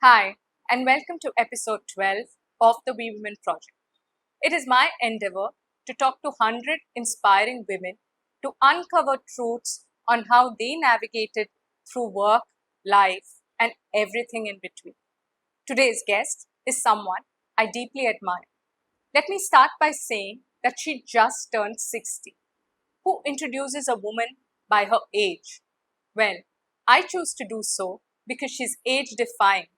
Hi, and welcome to episode 12 of the VWP project. It is my endeavor to talk to 100 inspiring women to uncover truths on how they navigated through work, life, and everything in between. Today's guest is someone I deeply admire. Let me start by saying that she just turned 60. Who introduces a woman by her age? Well, I choose to do so because she's age-defying.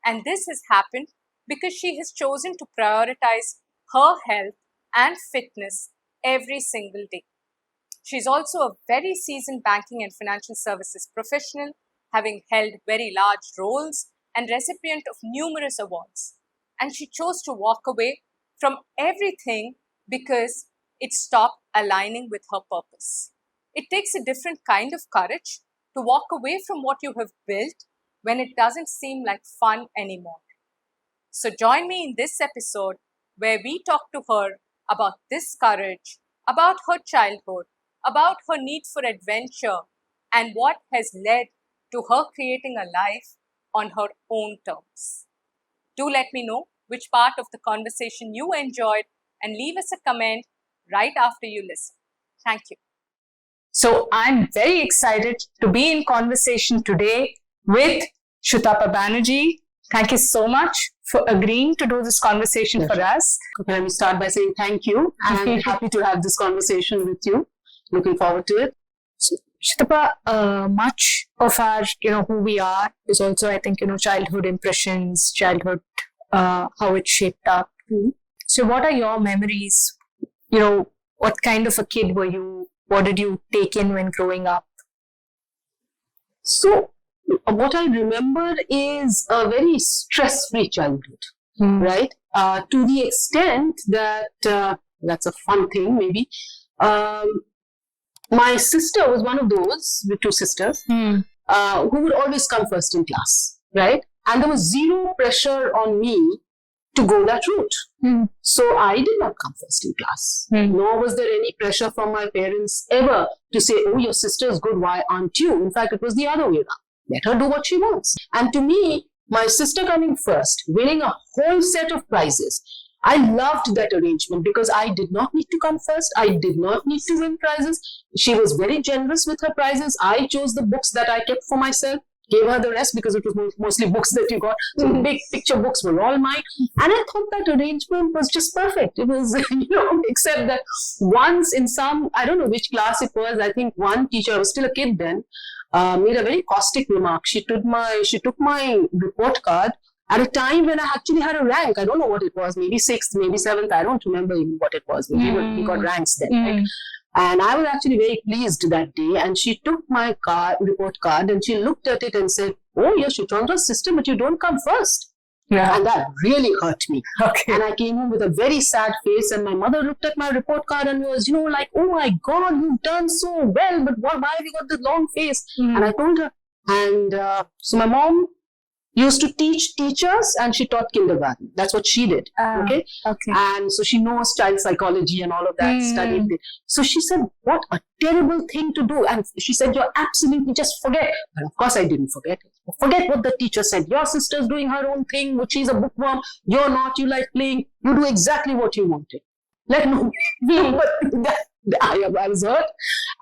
And this has happened because she has chosen to prioritize her health and fitness every single day. She's also a very seasoned banking and financial services professional, having held very large roles and recipient of numerous awards. And she chose to walk away from everything because it stopped aligning with her purpose. It takes a different kind of courage to walk away from what you have built when it doesn't seem like fun anymore. So join me in this episode where we talk to her about this courage, about her childhood, about her need for adventure, and what has led to her creating a life on her own terms. Do let me know which part of the conversation you enjoyed and leave us a comment right after you listen. Thank you. So I'm very excited to be in conversation today with Sutapa Banerjee. Thank you so much for agreeing to do this conversation for us. Okay, let me start by saying thank you. I'm happy to have this conversation with you. Looking forward to it. Sutapa, much of our, who we are is also, I think, childhood impressions, childhood, how it shaped up. Mm-hmm. So what are your memories? What kind of a kid were you? What did you take in when growing up? So, what I remember is a very stress-free childhood, right? To the extent that, that's a fun thing maybe, my sister was one of those, with two sisters, who would always come first in class, right? And there was zero pressure on me to go that route. So I did not come first in class, nor was there any pressure from my parents ever to say, oh, your sister is good, why aren't you? In fact, it was the other way around. Let her do what she wants. And to me, my sister coming first, winning a whole set of prizes, I loved that arrangement because I did not need to come first. I did not need to win prizes. She was very generous with her prizes. I chose the books that I kept for myself, gave her the rest because it was mostly books that you got. So the big picture books were all mine. And I thought that arrangement was just perfect. It was, except that once in some, I don't know which class it was, I think one teacher, I was still a kid then, made a very caustic remark. She took my report card at a time when I actually had a rank. I don't know what it was, maybe 6th, maybe 7th. I don't remember even what it was. We got ranks then, right? And I was actually very pleased that day. And she took my report card and she looked at it and said, oh, you're Shutrandra's sister, but you don't come first. Yeah. And that really hurt me. Okay. And I came home with a very sad face, and my mother looked at my report card and was, like, oh my God, you've done so well, but why have you got this long face? And I told her. And so my mom used to teach teachers, and she taught kindergarten. That's what she did. Okay. And so she knows child psychology and all of that, studied it. So she said, what a terrible thing to do. And she said, you're absolutely, just forget. But of course I didn't forget. Forget what the teacher said. Your sister's doing her own thing, which she's a bookworm. You're not. You like playing. You do exactly what you wanted. Let no. But I was hurt,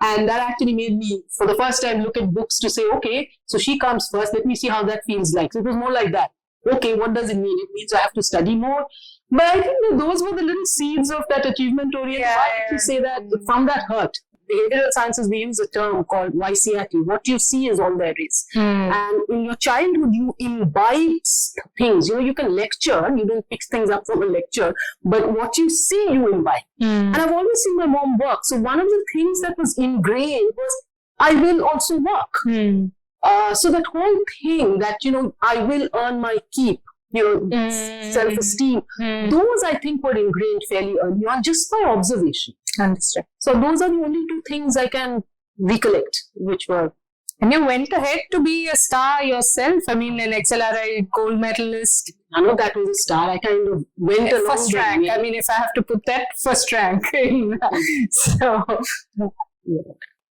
and that actually made me, for the first time, look at books to say, okay, so she comes first. Let me see how that feels like. So it was more like that. Okay, what does it mean? It means I have to study more. But I think that those were the little seeds of that achievement oriented. Why did you say that? From that hurt. Behavioral sciences, we use a term called YCRT. What you see is all there is. And in your childhood, you imbibe things. You can lecture, you don't pick things up from a lecture, but what you see, you imbibe. And I've always seen my mom work. So one of the things that was ingrained was, I will also work. So that whole thing that, I will earn my keep, self-esteem, those I think were ingrained fairly early on just by observation. Understood. So those are the only two things I can recollect, which were. And you went ahead to be a star yourself. I mean, an XLRI gold medalist. None of that was a star. I kind of went along first rank. Way. I mean, if I have to put that, first rank. So, yeah.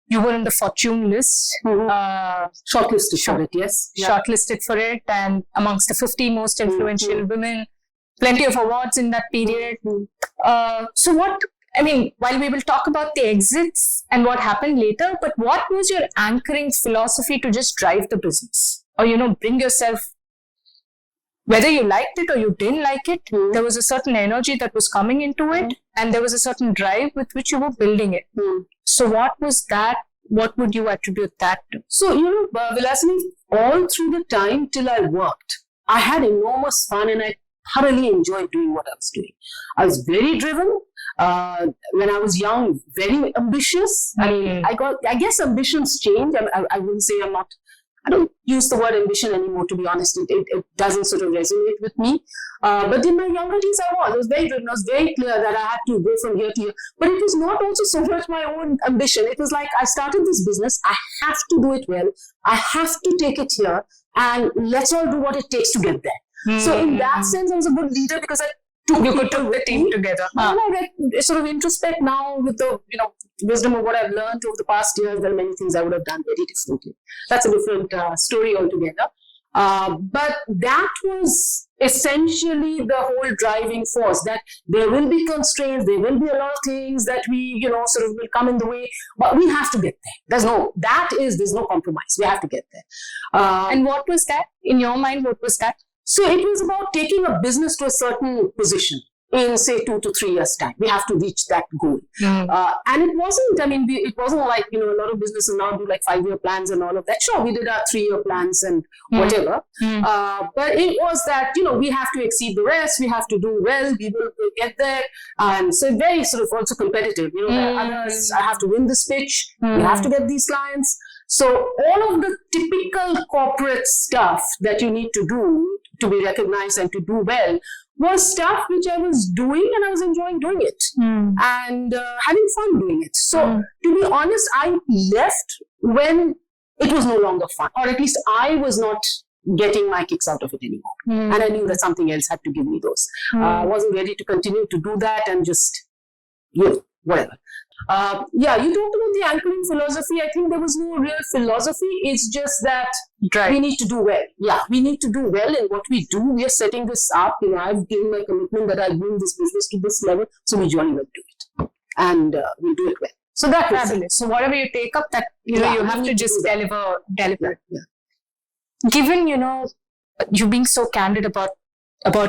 you were in the Fortune list. Shortlisted for it, yes. Shortlisted for it, and amongst the 50 most influential women. Plenty of awards in that period. So while we will talk about the exits and what happened later, but what was your anchoring philosophy to just drive the business? Or, bring yourself, whether you liked it or you didn't like it, there was a certain energy that was coming into it, and there was a certain drive with which you were building it. So what was that? What would you attribute that to? So, Vilasini, all through the time till I worked, I had enormous fun and I thoroughly enjoyed doing what I was doing. I was very driven. When I was young, very ambitious. I guess ambitions change. I wouldn't say I don't use the word ambition anymore, to be honest. It doesn't sort of resonate with me. But in my younger days, I was very driven. I was very clear that I had to go from here to here. But it was not also so much my own ambition. It was like, I started this business. I have to do it well. I have to take it here. And let's all do what it takes to get there. So in that sense, I was a good leader because I took the team together. And I sort of introspect now with the wisdom of what I've learned over the past years. There are many things I would have done very differently. That's a different story altogether. But that was essentially the whole driving force, that there will be constraints, there will be a lot of things that we, sort of will come in the way, but we have to get there. There's no compromise. We have to get there. And what was that? In your mind, what was that? So it was about taking a business to a certain position in, say, 2 to 3 years' time. We have to reach that goal. And it wasn't, it wasn't like, a lot of businesses now do like 5-year plans and all of that. Sure, we did our 3-year plans and whatever. But it was that, we have to exceed the rest. We have to do well. We will get there. And so very sort of also competitive. Others, I have to win this pitch. We have to get these clients. So all of the typical corporate stuff that you need to do to be recognized and to do well was stuff which I was doing, and I was enjoying doing it and having fun doing it. So to be honest, I left when it was no longer fun, or at least I was not getting my kicks out of it anymore. And I knew that something else had to give me those. I wasn't ready to continue to do that and just, whatever. You talked about the anchoring philosophy. I think there was no real philosophy. It's just that we need to do well. Yeah, we need to do well in what we do. We are setting this up. I've given my commitment that I'll bring this business to this level, so we jolly well do it. And we'll do it well. So that's fabulous. So whatever you take up, that you have to just deliver. Yeah. Given, you being so candid about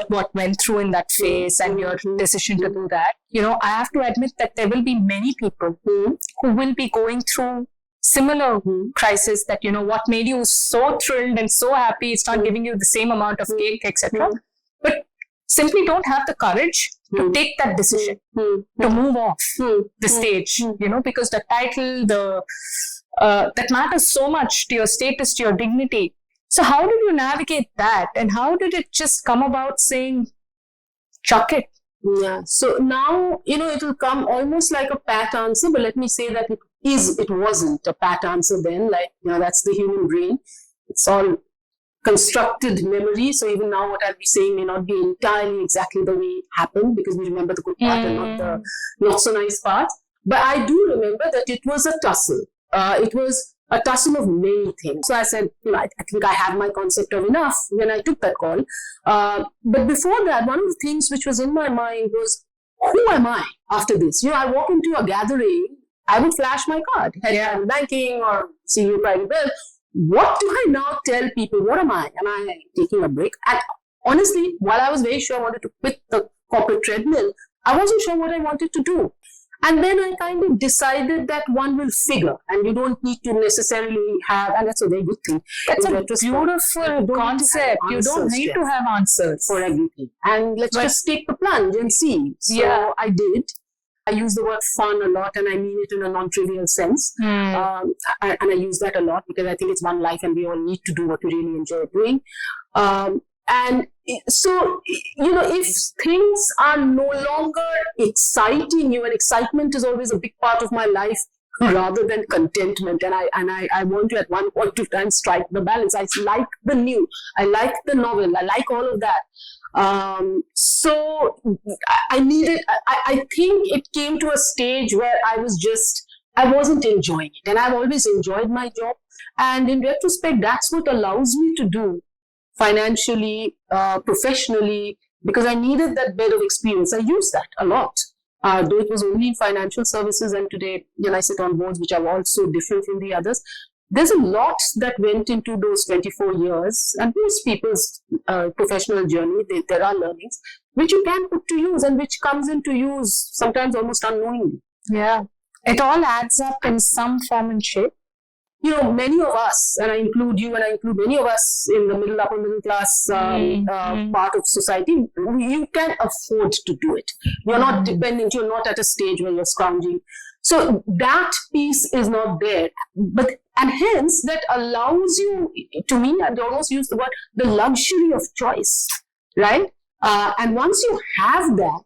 what went through in that phase and your decision to do that, I have to admit that there will be many people who will be going through similar crisis, that, what made you so thrilled and so happy, it's not giving you the same amount of cake, etc. But simply don't have the courage to take that decision, to move off the stage, because the title, that matters so much to your status, to your dignity. So how did you navigate that, and how did it just come about saying, chuck it? Yeah. So now, it will come almost like a pat answer, but let me say that it wasn't a pat answer then. Like, that's the human brain. It's all constructed memory. So even now what I'll be saying may not be entirely exactly the way it happened, because we remember the good part and not the not so nice part. But I do remember that it was a tussle. It was a tussle of many things. So I said, I think I have my concept of enough when I took that call. But before that, one of the things which was in my mind was, who am I after this? I walk into a gathering, I would flash my card, head in banking or CEO private wealth. What do I now tell people? What am I? Am I taking a break? And honestly, while I was very sure I wanted to quit the corporate treadmill, I wasn't sure what I wanted to do. And then I kind of decided that one will figure, and you don't need to necessarily have, and that's a very good thing. That's a beautiful concept. You don't need to have answers for everything. And let's just take the plunge and see. So I did. I use the word fun a lot, and I mean it in a non-trivial sense. And I use that a lot because I think it's one life and we all need to do what we really enjoy doing. And so, if things are no longer exciting you, and excitement is always a big part of my life rather than contentment. And I want to at one point of time strike the balance. I like the new, I like the novel, I like all of that. So I needed, I think it came to a stage where I was just I wasn't enjoying it. And I've always enjoyed my job. And in retrospect, that's what allows me to do financially, professionally, because I needed that bit of experience. I used that a lot. Though it was only in financial services, and today, I sit on boards which are all so different from the others. There's a lot that went into those 24 years, and most people's professional journey, there are learnings which you can put to use and which comes into use sometimes almost unknowingly. Yeah. It all adds up in some form and shape. Many of us, and I include you and I include many of us in the upper middle class part of society, you can afford to do it. You're not dependent, you're not at a stage where you're scrounging. So that piece is not there. And hence that allows you, to me, I'd almost use the word, the luxury of choice, right? And once you have that,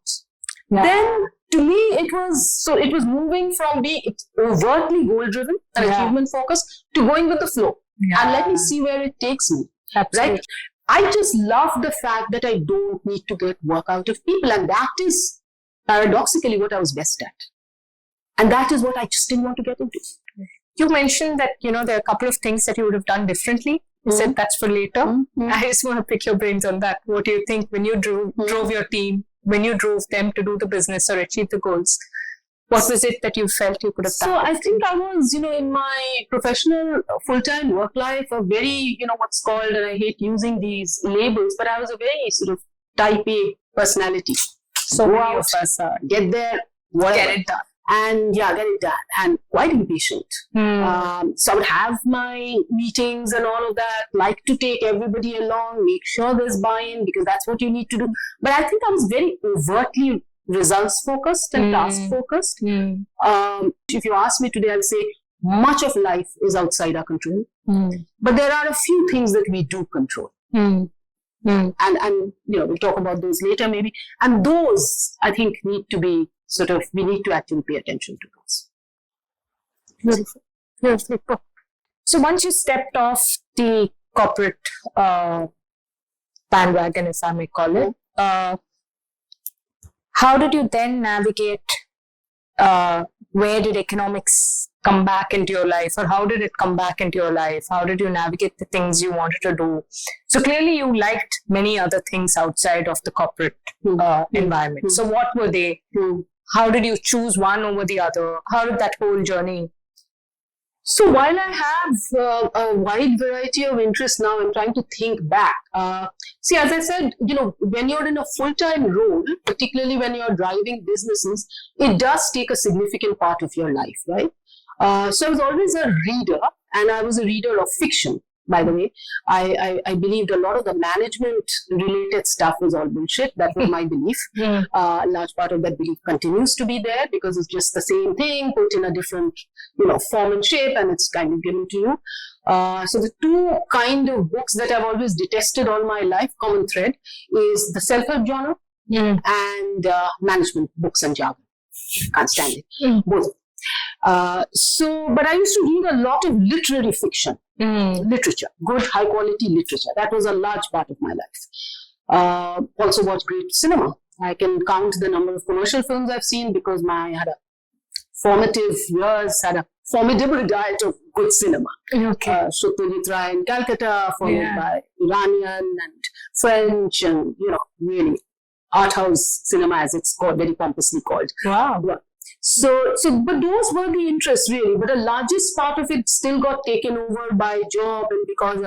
then to me, it was moving from being overtly goal-driven and achievement-focused to going with the flow. And let me see where it takes me. Absolutely. Right? I just love the fact that I don't need to get work out of people. And that is paradoxically what I was best at. And that is what I just didn't want to get into. You mentioned that, there are a couple of things that you would have done differently. You said that's for later. I just want to pick your brains on that. What do you think when you drove your team, when you drove them to do the business or achieve the goals? What was it that you felt you could have done? So I think I was, in my professional full-time work life, a very, what's called, and I hate using these labels, but I was a very sort of type A personality. So many of us are. Get there, whatever. Get it done. And get it done. And quite impatient. So I would have my meetings and all of that, like to take everybody along, make sure there's buy-in, because that's what you need to do. But I think I was very overtly results focused and task focused. If you ask me today, I'll say much of life is outside our control. But there are a few things that we do control. And we'll talk about those later maybe. And those, I think, need to be we need to actually pay attention to those. Beautiful. Beautiful. So once you stepped off the corporate bandwagon, if I may call it, how did you then navigate, where did economics come back into your life, or how did it come back into your life? How did you navigate the things you wanted to do? So clearly you liked many other things outside of the corporate environment. So what were they? How did you choose one over the other? How did that whole journey? So while I have a wide variety of interests now, I'm trying to think back. See, as I said, when you're in a full-time role, particularly when you're driving businesses, it does take a significant part of your life, right? So I was always a reader, and I was a reader of fiction. By the way, I believed a lot of the management-related stuff was all bullshit. That was my belief. A large part of that belief continues to be there because it's just the same thing, put in a different, form and shape, and it's kind of given to you. So the two kind of books that I've always detested all my life, common thread, is the self-help genre and management books and jargon. Can't stand it. Both. But I used to read a lot of literary fiction. Literature, good high quality literature. That was a large part of my life. Also watched great cinema. I can count the number of commercial films I've seen because I had a formative years, had a formidable diet of good cinema. Satyajit in Calcutta, followed by Iranian and French and, really art house cinema as it's called, very pompously called. Wow. But those were the interests really, but the largest part of it still got taken over by job, and because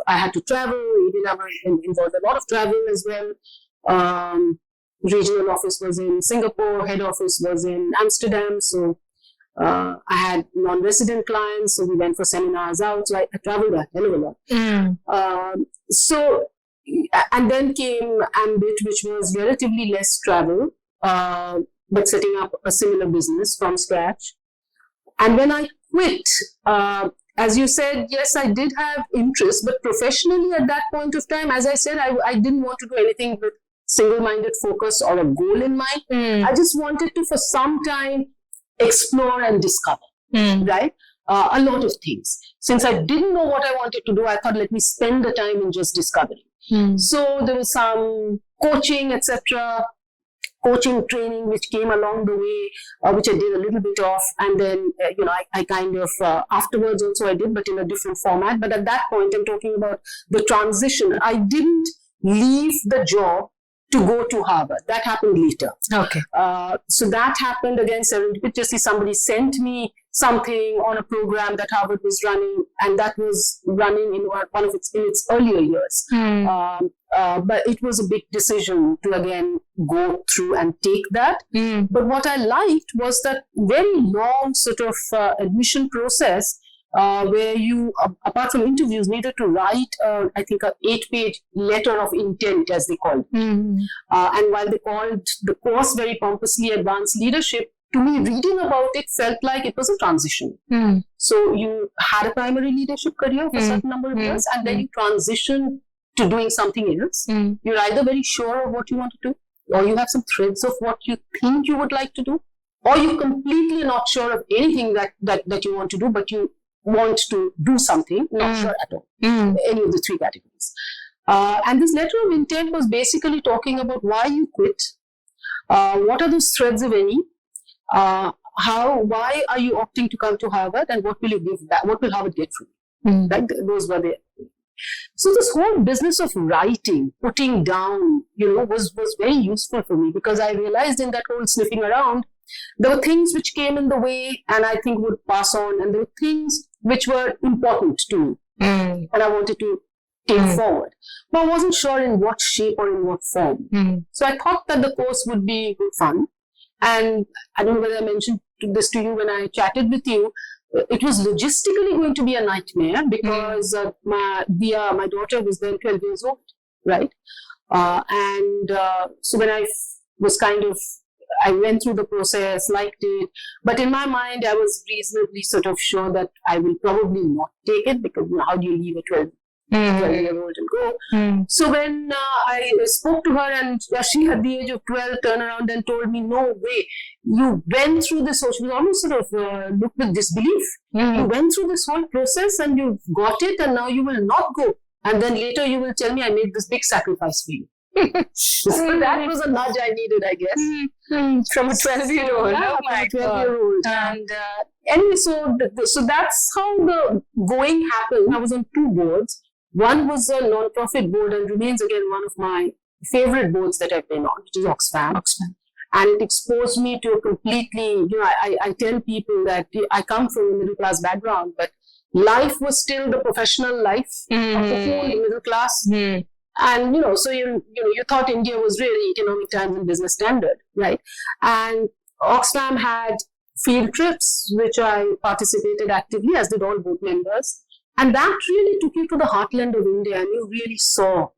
I had to travel, even I was involved a lot of travel as well. Regional office was in Singapore, head office was in Amsterdam, so I had non-resident clients, so we went for seminars out, so I traveled a hell of a lot. And then came Ambit, which was relatively less travel, but setting up a similar business from scratch. And when I quit, as you said, yes, I did have interest, but professionally at that point of time, as I said, I didn't want to do anything with single-minded focus or a goal in mind. I just wanted to, for some time, explore and discover, right? A lot of things. Since I didn't know what I wanted to do, I thought, let me spend the time in just discovering. So there was some coaching, etc., coaching training which came along the way, which I did a little bit of, and then I kind of afterwards also I did, but in a different format. But at that point, I'm talking about the transition. I didn't leave the job to go to Harvard. That happened later. Okay. So that happened again serendipitously. Somebody sent me something on a program that Harvard was running, and that was running in one of its earlier years. But it was a big decision to again go through and take that. But what I liked was that very long sort of admission process, where you, apart from interviews, needed to write, I think, an 8-page letter of intent, as they called it. And while they called the course very pompously Advanced Leadership, to me, reading about it felt like it was a transition. So you had a primary leadership career for a certain number of years, and then you transition to doing something else. You're either very sure of what you want to do, or you have some threads of what you think you would like to do, or you're completely not sure of anything that you want to do, but you want to do something, not sure at all. Any of the three categories. And this letter of intent was basically talking about why you quit, what are those threads, if any, why are you opting to come to Harvard, and what will you give back? What will Harvard get from you? Right? Those were the. So this whole business of writing, putting down, was very useful for me, because I realized in that whole sniffing around, there were things which came in the way and I think would pass on, and there were things which were important to me and I wanted to take forward. But I wasn't sure in what shape or in what form. So I thought that the course would be good fun. And I don't know whether I mentioned this to you when I chatted with you. It was logistically going to be a nightmare, because my daughter was then 12 years old, right? So when I was I went through the process, liked it, but in my mind, I was reasonably sort of sure that I will probably not take it, because how do you leave a 12-year-old and go? So when I spoke to her, and she at the age of 12 turned around and told me, no way, you went through this whole, she was almost sort of looked with disbelief. You went through this whole process and you got it, and now you will not go. And then later you will tell me I made this big sacrifice for you. So that was a nudge I needed, I guess. From a 12-year-old. Yeah, from a 12-year-old. And anyway, so that's how the going happened. I was on 2 boards. One was a non-profit board, and remains again one of my favorite boards that I've been on, which is Oxfam. And it exposed me to a completely, I tell people that I come from a middle-class background, but life was still the professional life of the whole middle class. And, so you thought India was really Economic Times and Business Standard, right? And Oxfam had field trips, which I participated actively, as did all board members. And that really took you to the heartland of India, and you really saw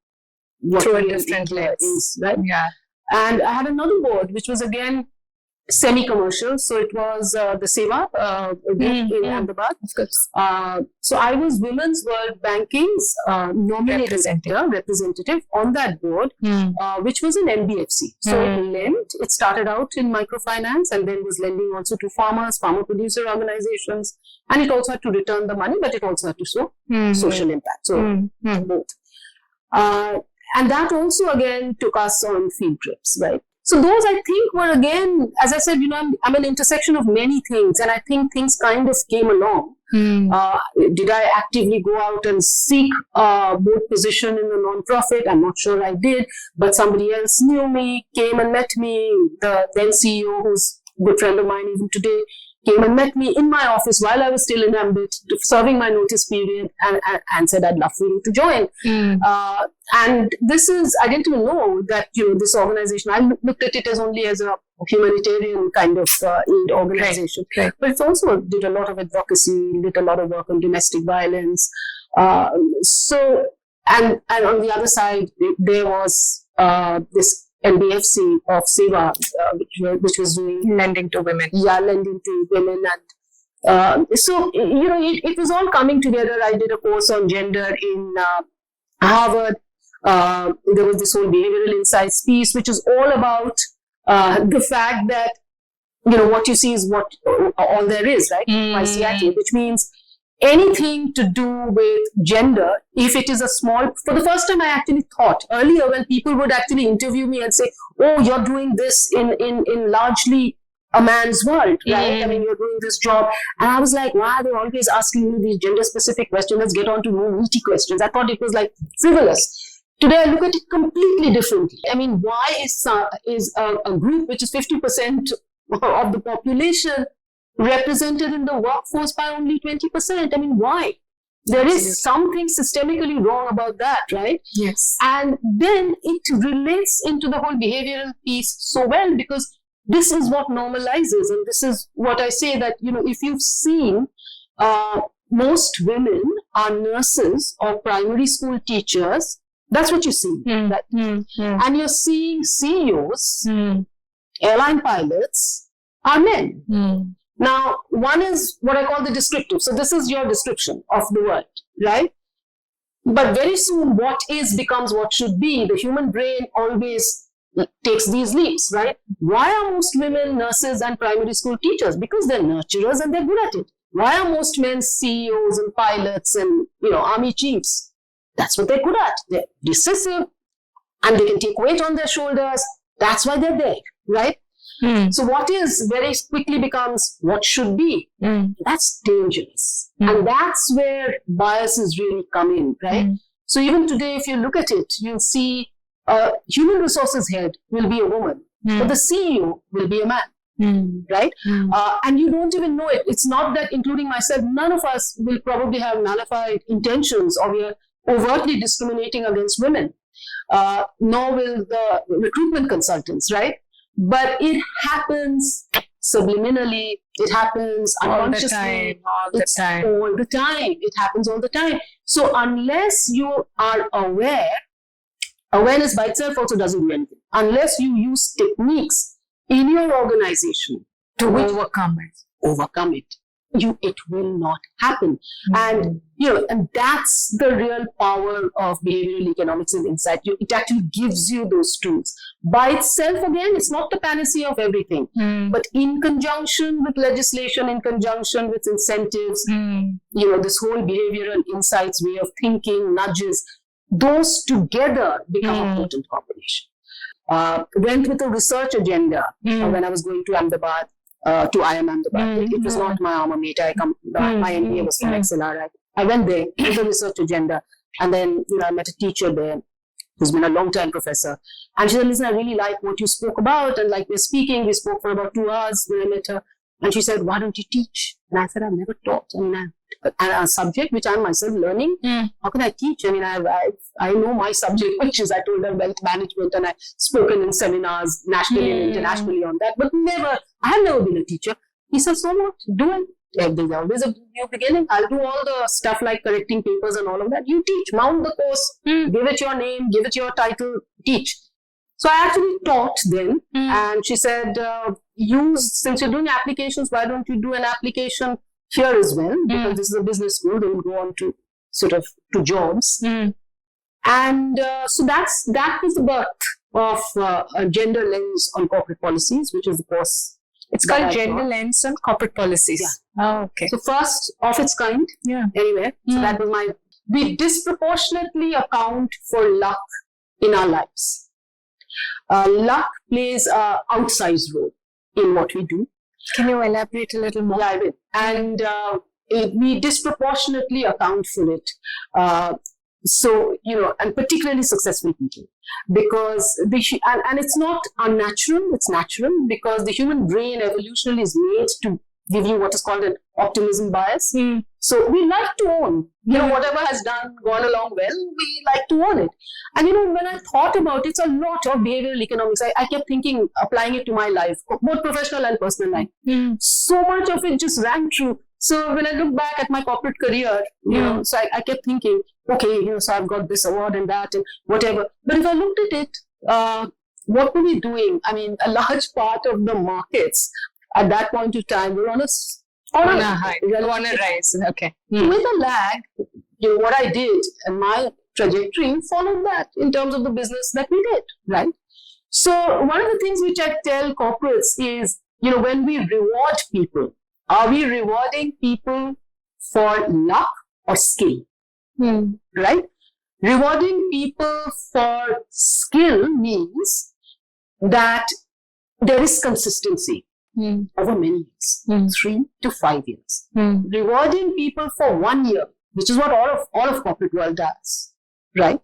what through a different lens is, right? Yeah. And I had another board, which was again semi-commercial. So it was the Seva in Ahmedabad. Of course. So I was Women's World Banking's nominated representative on that board, which was an NBFC. So it started out in microfinance, and then was lending also to farmers, farmer producer organizations, and it also had to return the money, but it also had to show social impact. So both. And that also again took us on field trips, right? So those, I think, were again, as I said, I'm an intersection of many things, and I think things kind of came along. Did I actively go out and seek a board position in a non-profit? I'm not sure I did, but somebody else knew me, came and met me. The then CEO, who's a good friend of mine even today, came and met me in my office while I was still in Ambit, serving my notice period, and said, I'd love for you to join. And this is, I didn't even know that, this organization, I looked at it as only as a humanitarian kind of aid organization. Right. But it also did a lot of advocacy, did a lot of work on domestic violence. So, and on the other side, there was this NBFC of Seva, which was doing lending to women. Yeah, lending to women. And so, it was all coming together. I did a course on gender in Harvard. There was this whole behavioral insights piece, which is all about the fact that, what you see is what all there is, right? Which means anything to do with gender, if it is a small, for the first time I actually thought earlier when people would actually interview me and say, oh, you're doing this in largely a man's world, right? I mean, you're doing this job. And I was like, why are they always asking me these gender specific questions? Let's get on to more meaty questions. I thought it was like frivolous. Today I look at it completely differently. I mean, why is a group which is 50% of the population represented in the workforce by only 20%? I mean, why? There is something systemically wrong about that, right? Yes. And then it relates into the whole behavioral piece so well, because this is what normalizes, and this is what I say that, if you've seen, most women are nurses or primary school teachers. That's what you see. Right? And you're seeing CEOs, airline pilots are men. Now, one is what I call the descriptive. So this is your description of the world, right? But very soon, what is becomes what should be. The human brain always takes these leaps, right? Why are most women nurses and primary school teachers? Because they're nurturers and they're good at it. Why are most men CEOs and pilots and, army chiefs? That's what they're good at. They're decisive and they can take weight on their shoulders. That's why they're there, right? So what is very quickly becomes what should be. That's dangerous. And that's where biases really come in, right? So even today, if you look at it, you'll see human resources head will be a woman, but the CEO will be a man, right? And you don't even know it. It's not that, including myself, none of us will probably have nullified intentions or we are overtly discriminating against women, nor will the recruitment consultants, right? But it happens subliminally, it happens unconsciously, all the time. All the time. It happens all the time. So unless you are aware, awareness by itself also doesn't do anything. Unless you use techniques in your organization to overcome it, it will not happen. And and that's the real power of behavioral economics and insight. It actually gives you those tools. By itself, again, it's not the panacea of everything, but in conjunction with legislation, in conjunction with incentives, this whole behavioral insights way of thinking, nudges, those together become a potent combination. Went with a research agenda when I was going to Ahmedabad. To IIM Ahmedabad. It was not my alma mater. My MBA was from XLR. I went there with a research agenda, and then I met a teacher there who's been a long-time professor. And she said, listen, I really like what you spoke about, and like we're speaking, we spoke for about 2 hours when I met her. And she said, why don't you teach? And I said, I've never taught. I mean, a subject which I'm myself learning, how can I teach? I mean, I know my subject, which is, I told her, wealth management, and I've spoken in seminars nationally and internationally on that, but I have never been a teacher. He said, so what? Do it. There's always a new beginning. I'll do all the stuff like correcting papers and all of that. You teach, mount the course, give it your name, give it your title, teach. So I actually taught then, and she said, since you're doing applications, why don't you do an application here as well? Because this is a business school, they will go on to to jobs. And so that was the birth of a gender lens on corporate policies, which is, of course, it's called gender lens on corporate policies. Yeah. Oh, okay. So first of its kind, anyway. So that was we disproportionately account for luck in our lives. Luck plays an outsized role in what we do. Can you elaborate a little more? Yeah, I will. And we disproportionately account for it. So, and particularly successful people, because and it's not unnatural, it's natural, because the human brain evolutionally is made to give you what is called an optimism bias. So we like to own, whatever has gone along well, we like to own it. And, when I thought about it, it's a lot of behavioral economics. I kept thinking, applying it to my life, both professional and personal life. So much of it just rang true. So when I look back at my corporate career, so I kept thinking, okay, so I've got this award and that and whatever. But if I looked at it, what were we doing? I mean, a large part of the markets at that point of time were on a rise. Okay. With a lag, what I did and my trajectory followed that in terms of the business that we did, right? So one of the things which I tell corporates is, when we reward people, are we rewarding people for luck or skill, right? Rewarding people for skill means that there is consistency over many years, 3 to 5 years. Rewarding people for 1 year, which is what all of corporate world does, right,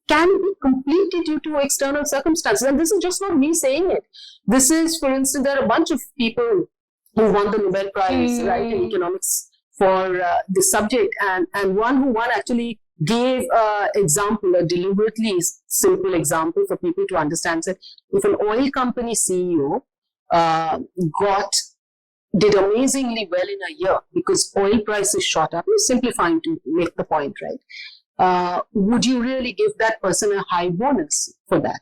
can be completely due to external circumstances. And this is just not me saying it. This is, for instance, there are a bunch of people who won the Nobel Prize, right, in economics for this subject. And one who won actually gave an example, a deliberately simple example for people to understand that if an oil company CEO did amazingly well in a year because oil prices shot up, I'm simplifying to make the point, right? Would you really give that person a high bonus for that,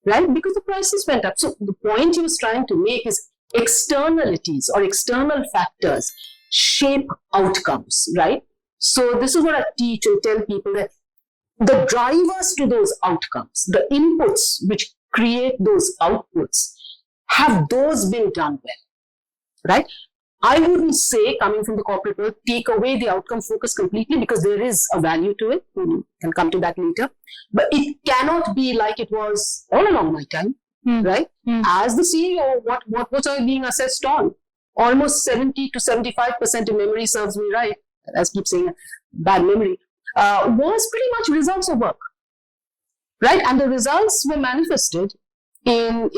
right? Because the prices went up. So the point he was trying to make is externalities or external factors shape outcomes, right? So this is what I teach and tell people, that the drivers to those outcomes, the inputs which create those outputs, have those been done well, right? I wouldn't say, coming from the corporate world, take away the outcome focus completely, because there is a value to it. We can come to that later. But it cannot be like it was all along my time, right? As the CEO, what was I being assessed on? Almost 70 to 75%, if memory serves me right, I keep saying bad memory, was pretty much results of work, right? And the results were manifested in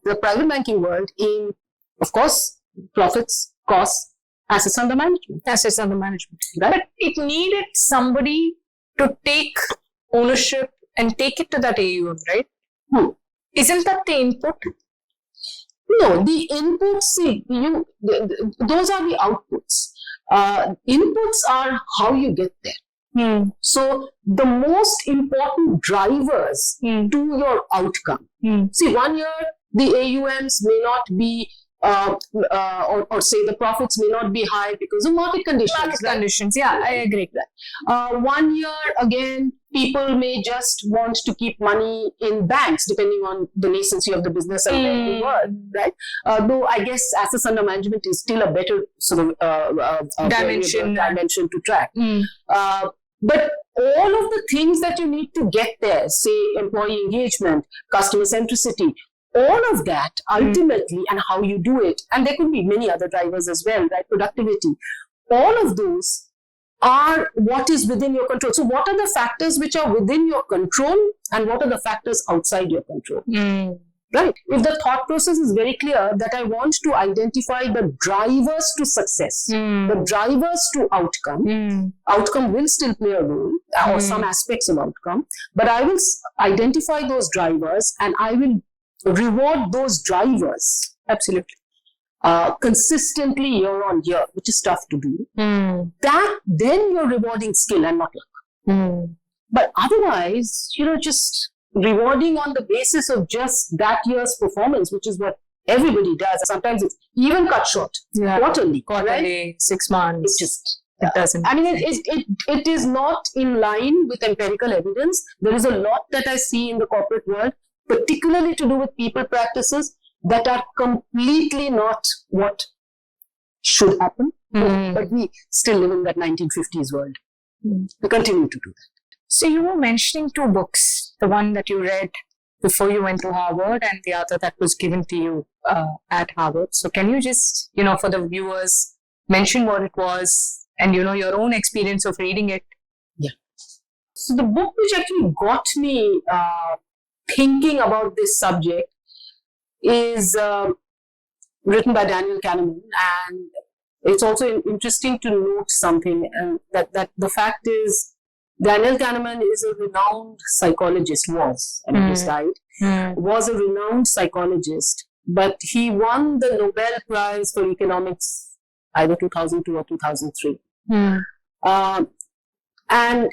the private banking world in, of course, profits, costs, assets under management. Assets under management. Right? But it needed somebody to take ownership and take it to that AUM, right? Isn't that the input? No, the inputs, see, those are the outputs. Inputs are how you get there. So the most important drivers to your outcome. See, 1 year, the AUMs may not be, or say the profits may not be high because of market conditions. Conditions, yeah, I agree with that. 1 year, again, people may just want to keep money in banks, depending on the nascency of the business and where you work, right? Though I guess assets under management is still a better sort of dimension to track. But all of the things that you need to get there, say employee engagement, customer centricity, all of that ultimately, and how you do it, and there could be many other drivers as well, right? Productivity, all of those are what is within your control. So what are the factors which are within your control, and what are the factors outside your control? Right? If the thought process is very clear that I want to identify the drivers to success, the drivers to outcome, outcome will still play a role, or some aspects of outcome, but I will identify those drivers and I will reward those drivers, absolutely, consistently year on year, which is tough to do. That then you're rewarding skill and not luck. But otherwise, just rewarding on the basis of just that year's performance, which is what everybody does. Sometimes it's even cut short, quarterly, right? 6 months. It doesn't. I mean, it is not in line with empirical evidence. There is a lot that I see in the corporate world, particularly to do with people practices, that are completely not what should happen. But we still live in that 1950s world. We continue to do that. So you were mentioning 2 books, the one that you read before you went to Harvard and the other that was given to you at Harvard. So can you just, for the viewers, mention what it was and, your own experience of reading it? Yeah. So the book which actually got me thinking about this subject is written by Daniel Kahneman, and it's also interesting to note something, that the fact is Daniel Kahneman is a renowned psychologist, was a renowned psychologist, but he won the Nobel Prize for economics either 2002 or 2003. And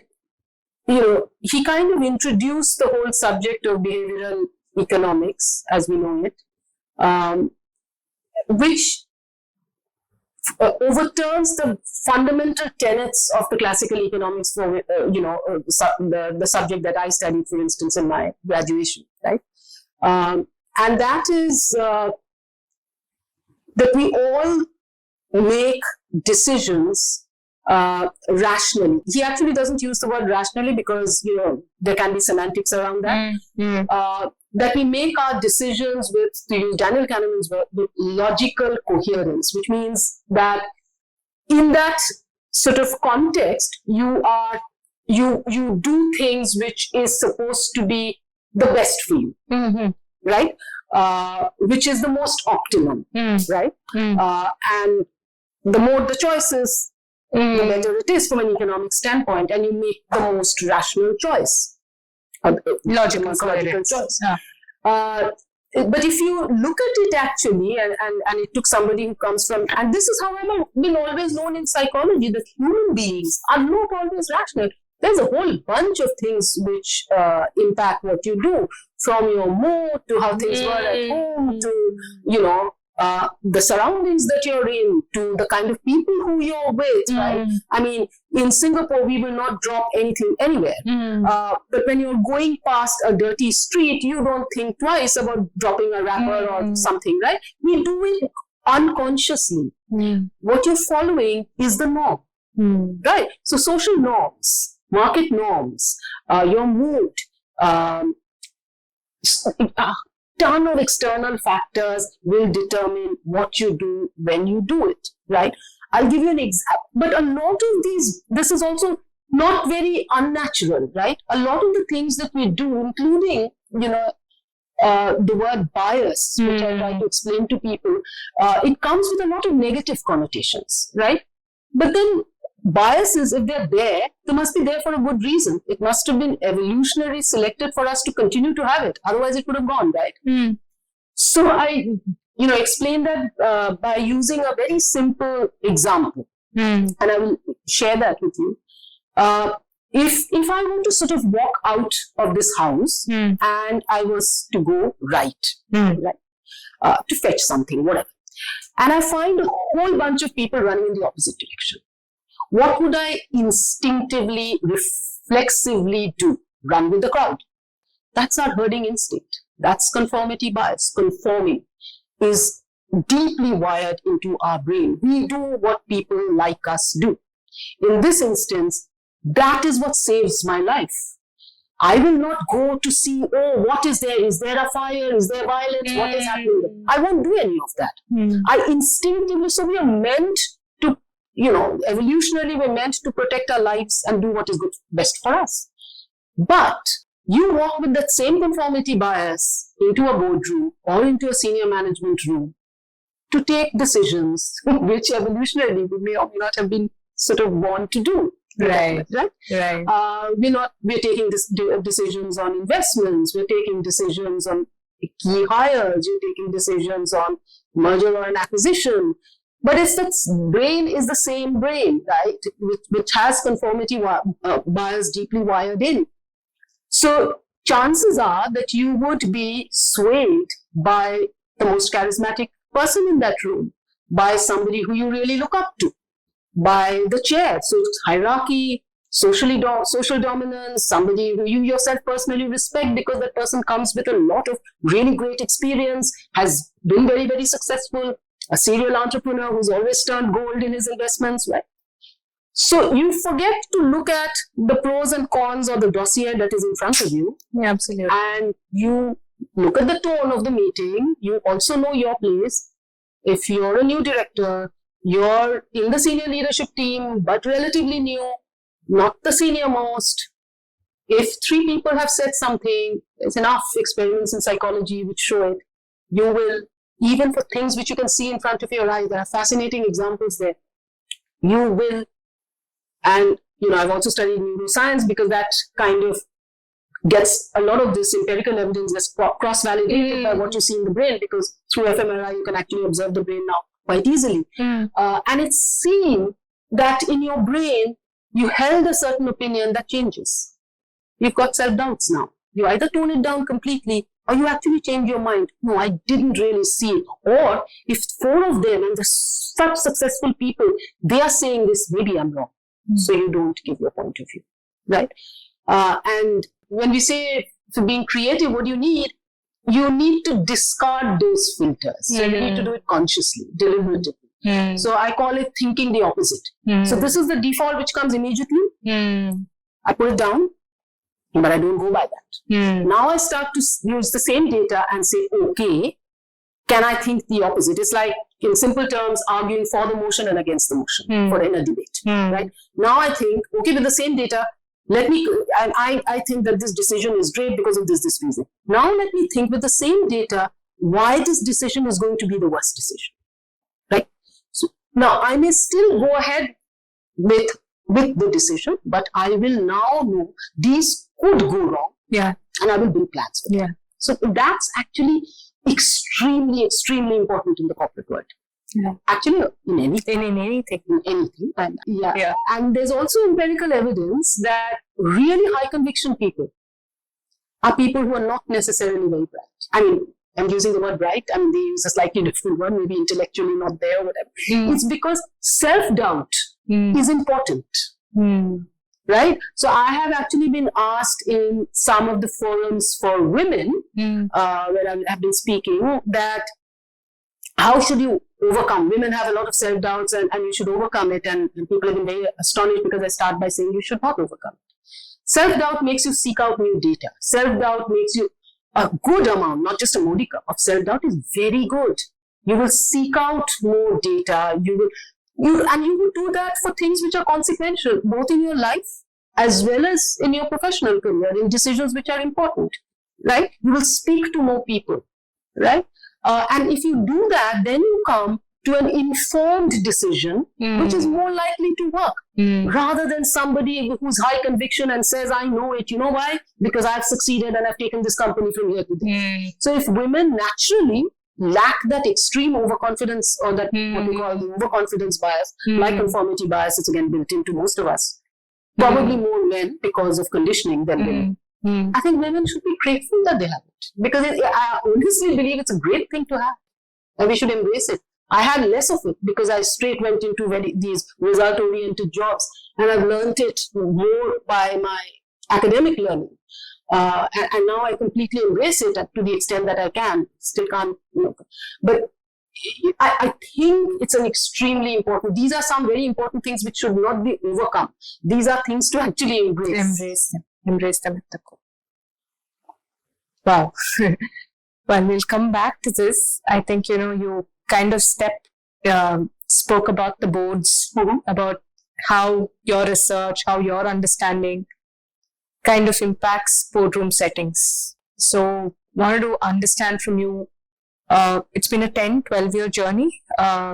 he kind of introduced the whole subject of behavioral economics as we know it, which overturns the fundamental tenets of the classical economics for the subject that I studied, for instance, in my graduation, right? And that is that we all make decisions rationally. He actually doesn't use the word rationally because, there can be semantics around that. That we make our decisions with, to use Daniel Kahneman's word, with logical coherence, which means that in that sort of context, you do things which is supposed to be the best for you, right? Which is the most optimum, right? And the more the choices, the better it is from an economic standpoint, and you make the most rational choice. Logical choice. But if you look at it actually, and it took somebody who comes from, and this is how I've been always known in psychology, that human beings are not always rational. There's a whole bunch of things which impact what you do, from your mood to how things were at home to, the surroundings that you're in, to the kind of people who you're with, right? I mean, in Singapore, we will not drop anything anywhere. But when you're going past a dirty street, you don't think twice about dropping a wrapper or something, right? We do it unconsciously. What you're following is the norm, right? So social norms, market norms, your mood, ton of external factors will determine what you do when you do it, right? I'll give you an example. But a lot of this is also not very unnatural, right? A lot of the things that we do, including, the word bias, which I try to explain to people, it comes with a lot of negative connotations, right? But then biases, if they're there, they must be there for a good reason. It must have been evolutionary selected for us to continue to have it. Otherwise, it would have gone, right? So I, explain that by using a very simple example. And I will share that with you. If I want to sort of walk out of this house and I was to go right, to fetch something, whatever, and I find a whole bunch of people running in the opposite direction, what would I instinctively, reflexively do? Run with the crowd. That's our herding instinct. That's conformity bias. Conforming is deeply wired into our brain. We do what people like us do. In this instance, that is what saves my life. I will not go to see, what is there? Is there a fire? Is there violence? What is happening? I won't do any of that. I instinctively, so we are meant to, evolutionarily we're meant to protect our lives and do what is good, best for us. But you walk with that same conformity bias into a boardroom or into a senior management room to take decisions which evolutionarily we may or may not have been sort of born to do. Right. We're taking decisions on investments. We're taking decisions on key hires. We're taking decisions on merger or an acquisition. But it's that brain is the same brain, right? Which has conformity bias deeply wired in. So chances are that you would be swayed by the most charismatic person in that room, by somebody who you really look up to, by the chair. So it's hierarchy, social dominance, somebody who you yourself personally respect because that person comes with a lot of really great experience, has been very, very successful, a serial entrepreneur who's always turned gold in his investments, right? So you forget to look at the pros and cons or the dossier that is in front of you. Yeah, absolutely. And you look at the tone of the meeting. You also know your place. If you're a new director, you're in the senior leadership team, but relatively new, not the senior most. If 3 people have said something, there's enough experiments in psychology which show it. You will, even for things which you can see in front of your eyes, there are fascinating examples there. You will, and I've also studied neuroscience because that kind of gets a lot of this empirical evidence that's cross-validated by what you see in the brain, because through fMRI you can actually observe the brain now quite easily. And it's seen that in your brain, you held a certain opinion that changes. You've got self-doubts now. You either tone it down completely or you actually change your mind. No, I didn't really see it. Or if 4 of them, and they're such successful people, they are saying this, maybe I'm wrong. So you don't give your point of view, right? And when we say for being creative, what do you need? You need to discard those filters. So you need to do it consciously, deliberately. So I call it thinking the opposite. So this is the default which comes immediately. I put it down, but I don't go by that. Now I start to use the same data and say, okay, can I think the opposite? It's like, in simple terms, arguing for the motion and against the motion for in a debate. Right? Now I think, okay, with the same data, I think that this decision is great because of this reason. Now let me think with the same data, why this decision is going to be the worst decision. Right? So now I may still go ahead with the decision, but I will now know these could go wrong. Yeah. And I will build plans for them. So that's actually extremely, extremely important in the corporate world. Yeah. Actually, in anything. In anything. And, and there's also empirical evidence that really high conviction people are people who are not necessarily very bright. I mean, I'm using the word bright, I mean, they use a slightly different word, maybe intellectually not there or whatever. It's because self-doubt is important. Right? So I have actually been asked in some of the forums for women, where I have been speaking, that how should you overcome? Women have a lot of self-doubts and you should overcome it. And people have been very astonished because I start by saying you should not overcome it. Self-doubt makes you seek out new data. Self-doubt makes you a good amount, not just a modicum of self-doubt is very good. You will seek out more data. You will do that for things which are consequential, both in your life as well as in your professional career, in decisions which are important, right? You will speak to more people, right? And if you do that, then you come to an informed decision, which is more likely to work, rather than somebody who's high conviction and says, I know it. You know why? Because I've succeeded and I've taken this company from here to there. So if women naturally lack that extreme overconfidence or that what we call the overconfidence bias, like conformity bias, it's again built into most of us. Probably more men because of conditioning than women. I think women should be grateful that they have it, because I honestly believe it's a great thing to have and we should embrace it. I had less of it because I straight went into these result-oriented jobs, and I've learned it more by my academic learning. And now I completely embrace it to the extent that I can. Still can't, but I think it's an extremely important. These are some very important things which should not be overcome. These are things to actually embrace. Embrace them at the core. Wow. Well, we'll come back to this. I think, you kind of spoke about the boards, about how your research, how your understanding kind of impacts boardroom settings. So wanted to understand from you, it's been a 10, 12-year journey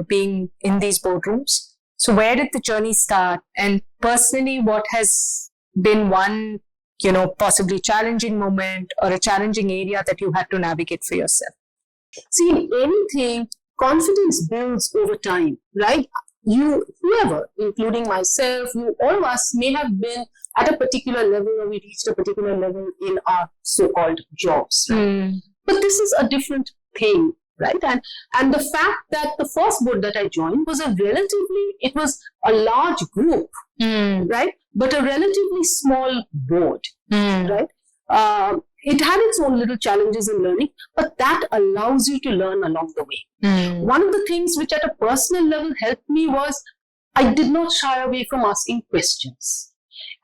being in these boardrooms. So where did the journey start? And personally, what has been one, possibly challenging moment or a challenging area that you had to navigate for yourself? See, in anything, confidence builds over time, right? Whoever, including myself, all of us may have been at a particular level, or we reached a particular level in our so-called jobs. Right? But this is a different thing, right? And the fact that the first board that I joined was it was a large group, right? But a relatively small board, right? It had its own little challenges in learning, but that allows you to learn along the way. One of the things which at a personal level helped me was I did not shy away from asking questions.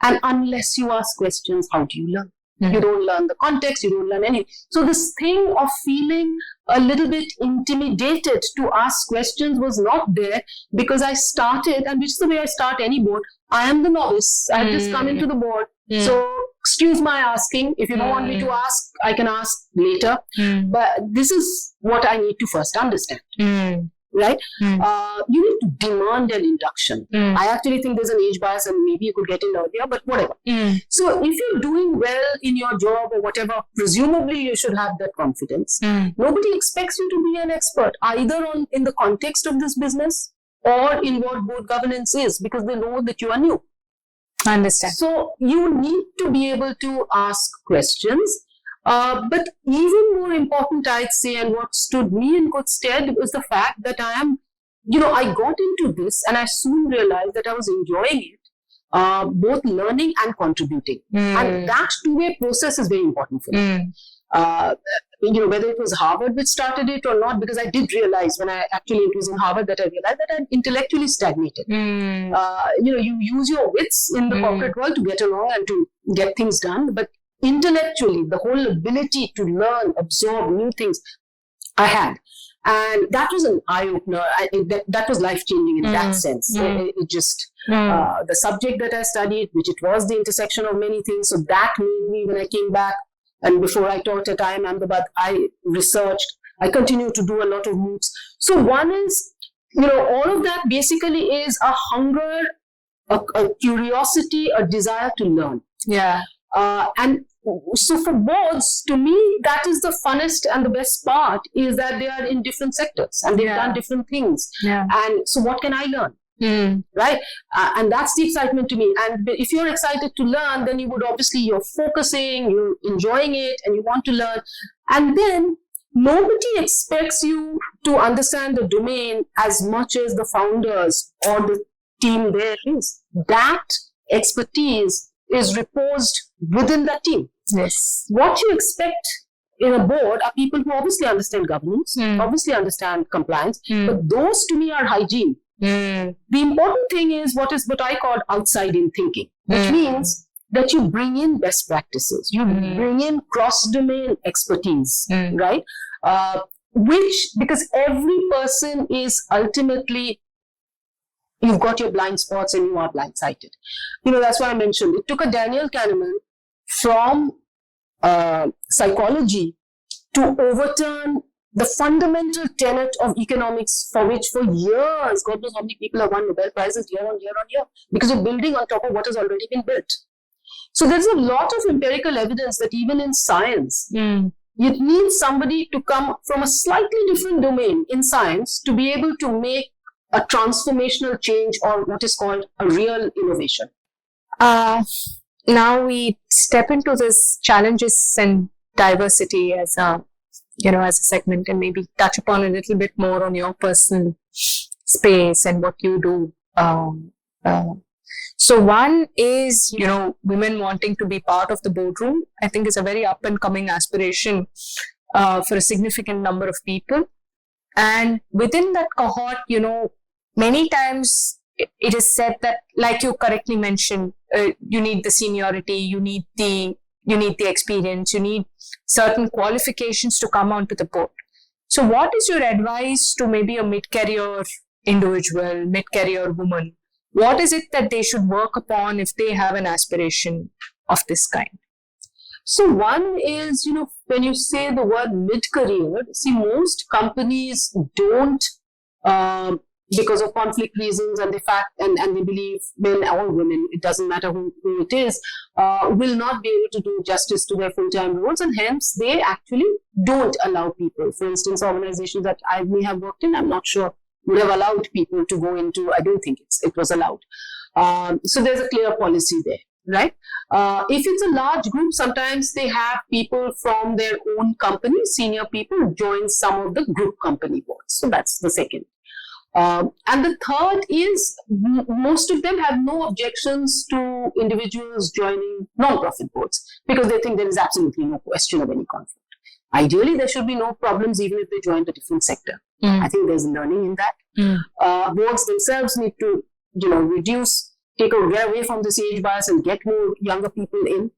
And unless you ask questions, how do you learn? You don't learn the context, you don't learn anything. So this thing of feeling a little bit intimidated to ask questions was not there, because I started, and which is the way I start any board, I am the novice. I have just come into the board. So excuse my asking. If you don't want me to ask, I can ask later. But this is what I need to first understand. Right? You need to demand an induction. I actually think there's an age bias and maybe you could get in earlier, but whatever. So if you're doing well in your job or whatever, presumably you should have that confidence. Nobody expects you to be an expert, either in the context of this business or in what board governance is, because they know that you are new. I understand. So you need to be able to ask questions. But even more important, I'd say, and what stood me in good stead was the fact that I got into this and I soon realized that I was enjoying it, both learning and contributing. And that two-way process is very important for me. whether it was Harvard which started it or not, because I did realize when it was in Harvard that I realized that I'm intellectually stagnated. You use your wits in the corporate world to get along and to get things done, but intellectually, the whole ability to learn, absorb new things, I had. And that was an eye-opener. That was life-changing in that sense. It just, the subject that I studied, which it was the intersection of many things, so that made me, when I came back, and before I taught at IIM Ahmedabad, I researched, I continue to do a lot of MOOCs. So one is, all of that basically is a hunger, a curiosity, a desire to learn. Yeah. And so for boards, to me, that is the funnest and the best part, is that they are in different sectors and they've done different things. Yeah. And so what can I learn? Right? And that's the excitement to me. And if you're excited to learn, then you're focusing, you're enjoying it, and you want to learn. And then nobody expects you to understand the domain as much as the founders or the team there is. That expertise is reposed within that team. Yes. What you expect in a board are people who obviously understand governance, obviously understand compliance, but those to me are hygiene. The important thing is what I call outside-in thinking, which means that you bring in best practices, you bring in cross-domain expertise, right? Because every person is ultimately, you've got your blind spots and you are blindsided. That's why I mentioned, it took a Daniel Kahneman from psychology to overturn the fundamental tenet of economics, for which for years, God knows how many people have won Nobel Prizes year on year, because you're building on top of what has already been built. So there's a lot of empirical evidence that even in science, it needs somebody to come from a slightly different domain in science to be able to make a transformational change, or what is called a real innovation. Now we step into this challenges and diversity as a segment, and maybe touch upon a little bit more on your personal space and what you do. So one is, women wanting to be part of the boardroom, I think is a very up and coming aspiration for a significant number of people. And within that cohort, many times it is said that, like you correctly mentioned, you need the seniority, you need the experience, you need certain qualifications to come onto the board. So what is your advice to maybe a mid-career individual, mid-career woman? What is it that they should work upon if they have an aspiration of this kind? So one is, when you say the word mid-career, see, most companies don't, because of conflict reasons and the fact, and they believe men or women, it doesn't matter who it is, will not be able to do justice to their full-time roles, and hence they actually don't allow people. For instance, organizations that I may have worked in, I'm not sure, would have allowed people to go into, I don't think it was allowed. So there's a clear policy there, right? If it's a large group, sometimes they have people from their own company, senior people, join some of the group company boards. So that's the second. And the third is, most of them have no objections to individuals joining non-profit boards, because they think there is absolutely no question of any conflict. Ideally, there should be no problems even if they join a different sector. I think there's learning in that. Boards themselves need to, get away from this age bias and get more younger people in.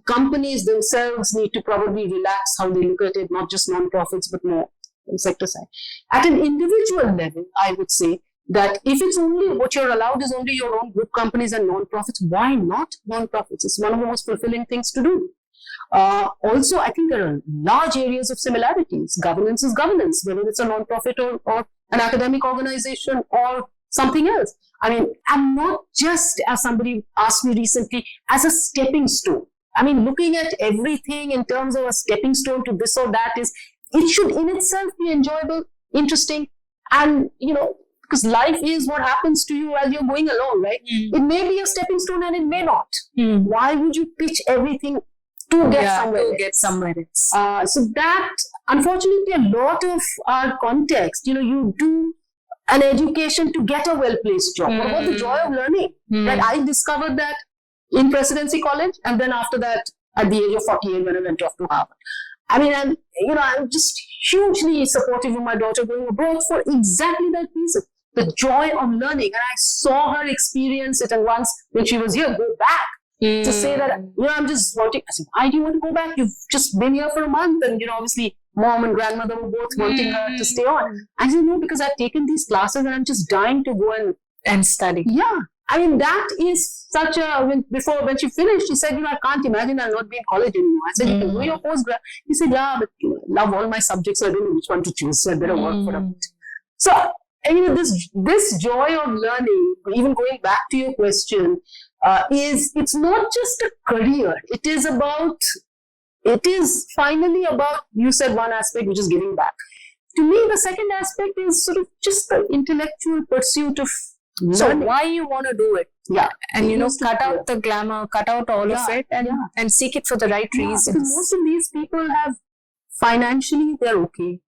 Companies themselves need to probably relax how they look at it, not just non-profits, but more on sector side. At an individual level, I would say that if it's only what you're allowed is only your own group companies and non-profits, why not non-profits? It's one of the most fulfilling things to do. Also, I think there are large areas of similarities. Governance is governance, whether it's a non-profit or an academic organization or something else. I mean, I'm not just, as somebody asked me recently, as a stepping stone. I mean, looking at everything in terms of a stepping stone to this or that it should in itself be enjoyable, interesting, and, because life is what happens to you as you're going along, right? It may be a stepping stone and it may not. Why would you pitch everything to get somewhere else? So that, unfortunately, a lot of our context, you do an education to get a well-placed job. What about the joy of learning? Right? I discovered that in Presidency College, and then after that, at the age of 48, when I went off to Harvard. I'm just hugely supportive of my daughter going abroad for exactly that reason. The joy of learning. And I saw her experience it, and once when she was here, go back. To say that, I'm just wanting, I said, why do you want to go back? You've just been here for a month. And, obviously, mom and grandmother were both wanting her to stay on. I said, no, because I've taken these classes and I'm just dying to go and study. Yeah. That is such a, when she finished, she said, I can't imagine I'll not be in college anymore. I said, you can do your postgrad. He said, yeah, but I love all my subjects, so I don't know which one to choose. So I better work for a bit. So, this joy of learning, even going back to your question, it's not just a career. It is finally about, you said one aspect, which is giving back. To me, the second aspect is sort of just the intellectual pursuit of learning. So why you want to do it? Yeah. And, cut out the glamour, cut out all of it and seek it for the right reasons. Because most of these people have, financially, they're okay.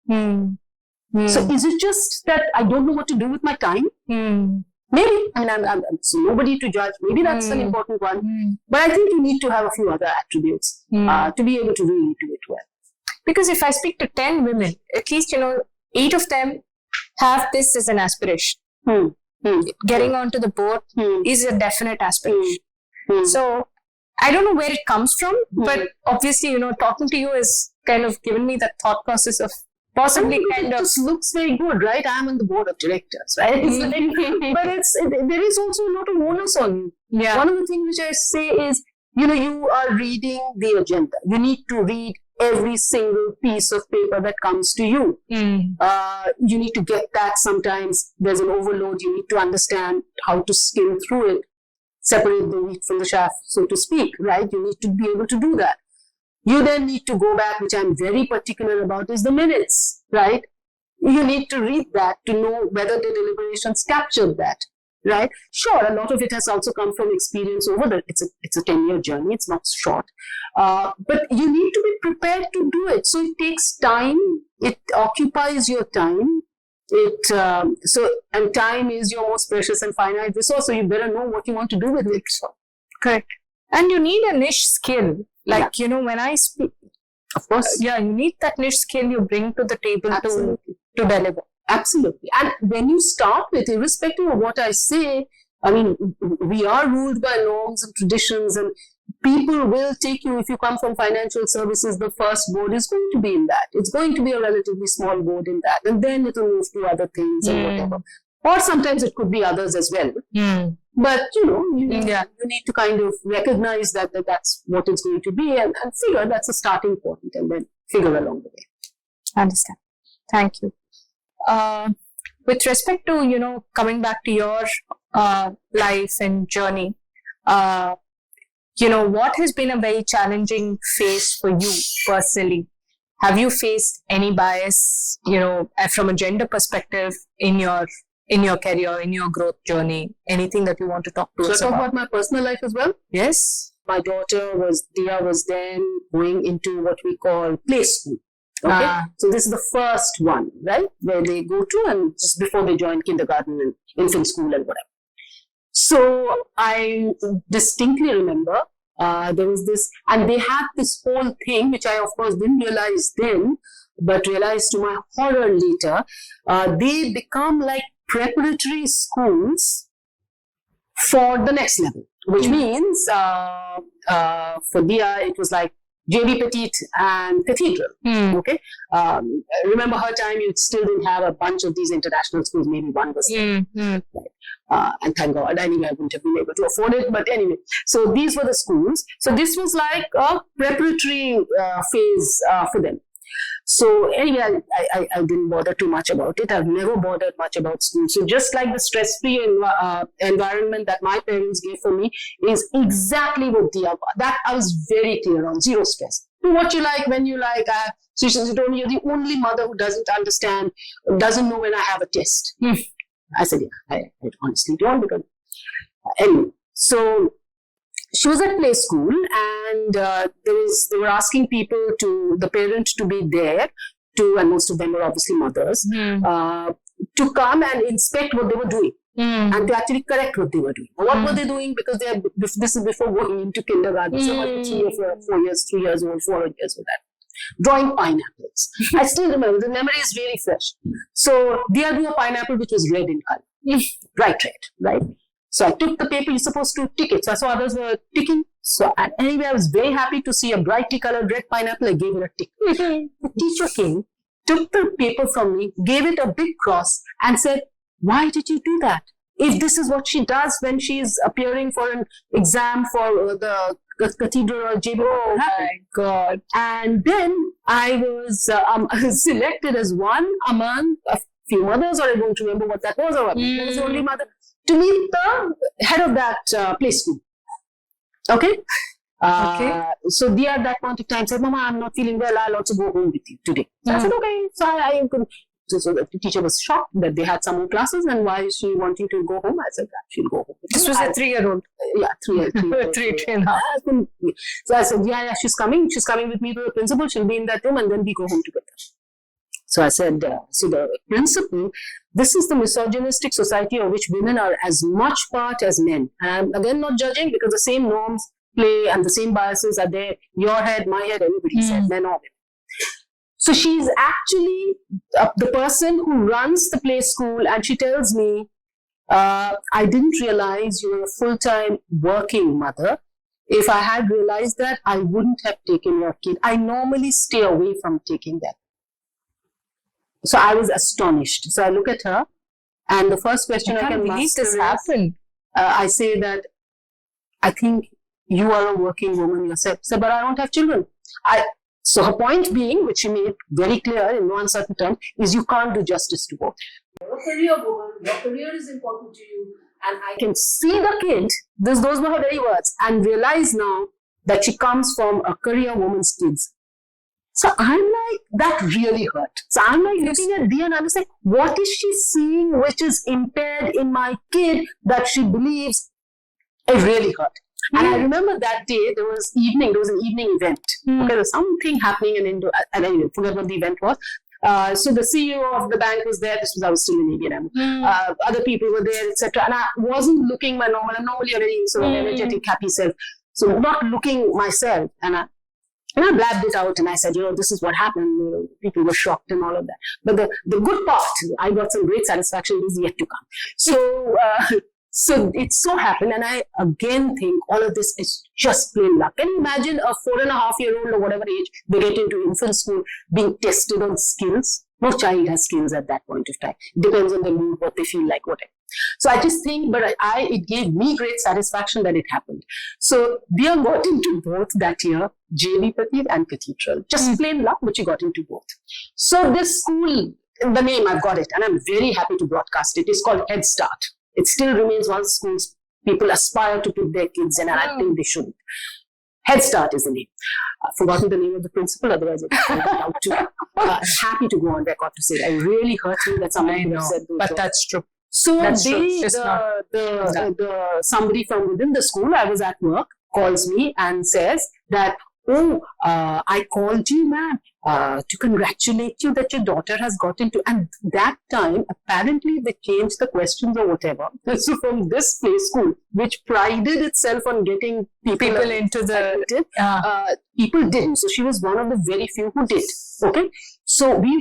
So is it just that I don't know what to do with my time? Maybe. I'm nobody to judge. Maybe that's an important one. But I think you need to have a few other attributes to be able to really do it well. Because if I speak to 10 women, at least, 8 of them have this as an aspiration. Getting onto the board is a definite aspiration. So I don't know where it comes from, but obviously, talking to you has kind of given me that thought process of possibly it just looks very good, right? I'm on the board of directors, right? But there is also a lot of onus on you. Yeah. One of the things which I say is, you are reading the agenda. You need to read every single piece of paper that comes to you. You need to get that. Sometimes there's an overload. You need to understand how to skim through it, separate the wheat from the chaff, so to speak, right? You need to be able to do that. You then need to go back, which I'm very particular about, is the minutes, right? You need to read that to know whether the deliberations captured that, right? Sure, a lot of it has also come from experience it's a 10-year journey, it's not short. But you need to be prepared to do it. So it takes time, it occupies your time. And time is your most precious and finite resource, so you better know what you want to do with it. Correct. And you need a niche skill. Like, when I speak, of course, you need that niche skill you bring to the table to deliver. Absolutely. And when you start with, irrespective of what I say, we are ruled by norms and traditions, and people will take you, if you come from financial services, the first board is going to be in that. It's going to be a relatively small board in that. And then it will move to other things and whatever. Or sometimes it could be others as well. But, you need to kind of recognize that that's what it's going to be and figure that's a starting point and then figure along the way. Understand. Thank you. With respect to, coming back to your life and journey, what has been a very challenging phase for you personally? Have you faced any bias, from a gender perspective in your career, in your growth journey, anything that you want to talk to us about? Should I talk about my personal life as well? Yes. My daughter Dia was then going into what we call play school. Okay. So this is the first one, right? Where they go to and just before they join kindergarten and infant school and whatever. So I distinctly remember there was this, and they had this whole thing, which I of course didn't realize then, but realized to my horror later. They become like preparatory schools for the next level, which means for Dia it was like JB Petit and Cathedral. Okay, remember her time, you still didn't have a bunch of these international schools. Maybe one was there. Right. And thank God, anyway, I wouldn't have been able to afford it. But anyway, so these were the schools. So this was like a preparatory phase for them. So anyway, I didn't bother too much about it. I've never bothered much about school. So just like the stress-free environment that my parents gave for me is exactly what Dia was. That I was very clear on, zero stress. Do what you like, when you like. So she told me, you're the only mother who doesn't understand, doesn't know when I have a test. I said, yeah, I honestly don't, because anyway. So she was at play school, and they were asking the parent to be there, and most of them were obviously mothers, to come and inspect what they were doing and to actually correct what they were doing. What were they doing? Because this is before going into kindergarten, so 3 or 4 years, 3 years old, 4 years old. drawing pineapples. I still remember, the memory is really fresh. So Dia drew a pineapple which was red in color, bright red, right? So I took the paper, you're supposed to tick it. So I saw others were ticking. So and anyway, I was very happy to see a brightly colored red pineapple. I gave it a tick. The teacher came, took the paper from me, gave it a big cross and said, why did you do that? If this is what she does when she is appearing for an exam for the cathedral or JB. Oh my God. And then I was selected as one among a few mothers, or I don't remember what that was, or I was the only mother, to meet the head of that play school. Okay? So Dia at that point of time said, Mama, I'm not feeling well, I'll also go home with you today. So I said, okay. So I could. So the teacher was shocked that they had some more classes, and why is she wanting to go home? I said, she'll go home. This was a 3-year-old. Yeah, 3 3 and a half. So I said, yeah, she's coming. She's coming with me to the principal. She'll be in that room, and then we go home together. So I said, so the principal, this is the misogynistic society of which women are as much part as men. And I'm again not judging, because the same norms play and the same biases are there. Your head, my head, everybody's head, men or women. So she's actually the person who runs the play school, and she tells me, I didn't realize you were a full-time working mother. If I had realized that, I wouldn't have taken your kid. I normally stay away from taking that. So I was astonished. So I look at her, and the first question I can believe this is, happened. I say that, I think you are a working woman yourself. So, but I don't have children. So her point being, which she made very clear in no uncertain terms, is you can't do justice to both. You're a career woman, your career is important to you, and I can see the kid, those were her very words, and realize now that she comes from a career woman's kids. So I'm like, that really hurt. So I'm like looking at Dia, and I'm just like, what is she seeing which is impaired in my kid that she believes? It really hurt. And I remember that day, there was an evening event. Okay, there was something happening in Indo, and I forget what the event was. So the CEO of the bank was there. I was still in ABNM. Other people were there, etc. And I wasn't looking my normal. I'm normally a very sort of energetic, happy self. So not looking myself. And I blabbed it out, and I said, this is what happened. People were shocked and all of that. But the good part, I got some great satisfaction, is yet to come. So it so happened, and I again think all of this is just plain luck. Can you imagine a 4.5-year-old or whatever age they get into infant school being tested on skills? No child has skills at that point of time. Depends on the mood, what they feel like, whatever. So I just think, but it gave me great satisfaction that it happened. So Dia got into both that year, JV Prateek and Cathedral. Just plain luck, but she got into both. So this school, the name, I've got it, and I'm very happy to broadcast it. It's called Head Start. It still remains one of the schools people aspire to put their kids in, and I think they shouldn't. Head Start is the name. I've forgotten the name of the principal, otherwise I'd find it out too. Happy to go on record to say it. I really hurt me that somebody could have said that. But that's true. So somebody from within the school, I was at work, calls me and says that, I called you, ma'am, to congratulate you that your daughter has got into, and that time, apparently they changed the questions or whatever. So from this play school, which prided itself on getting people into the, people didn't. So she was one of the very few who did. Okay. So we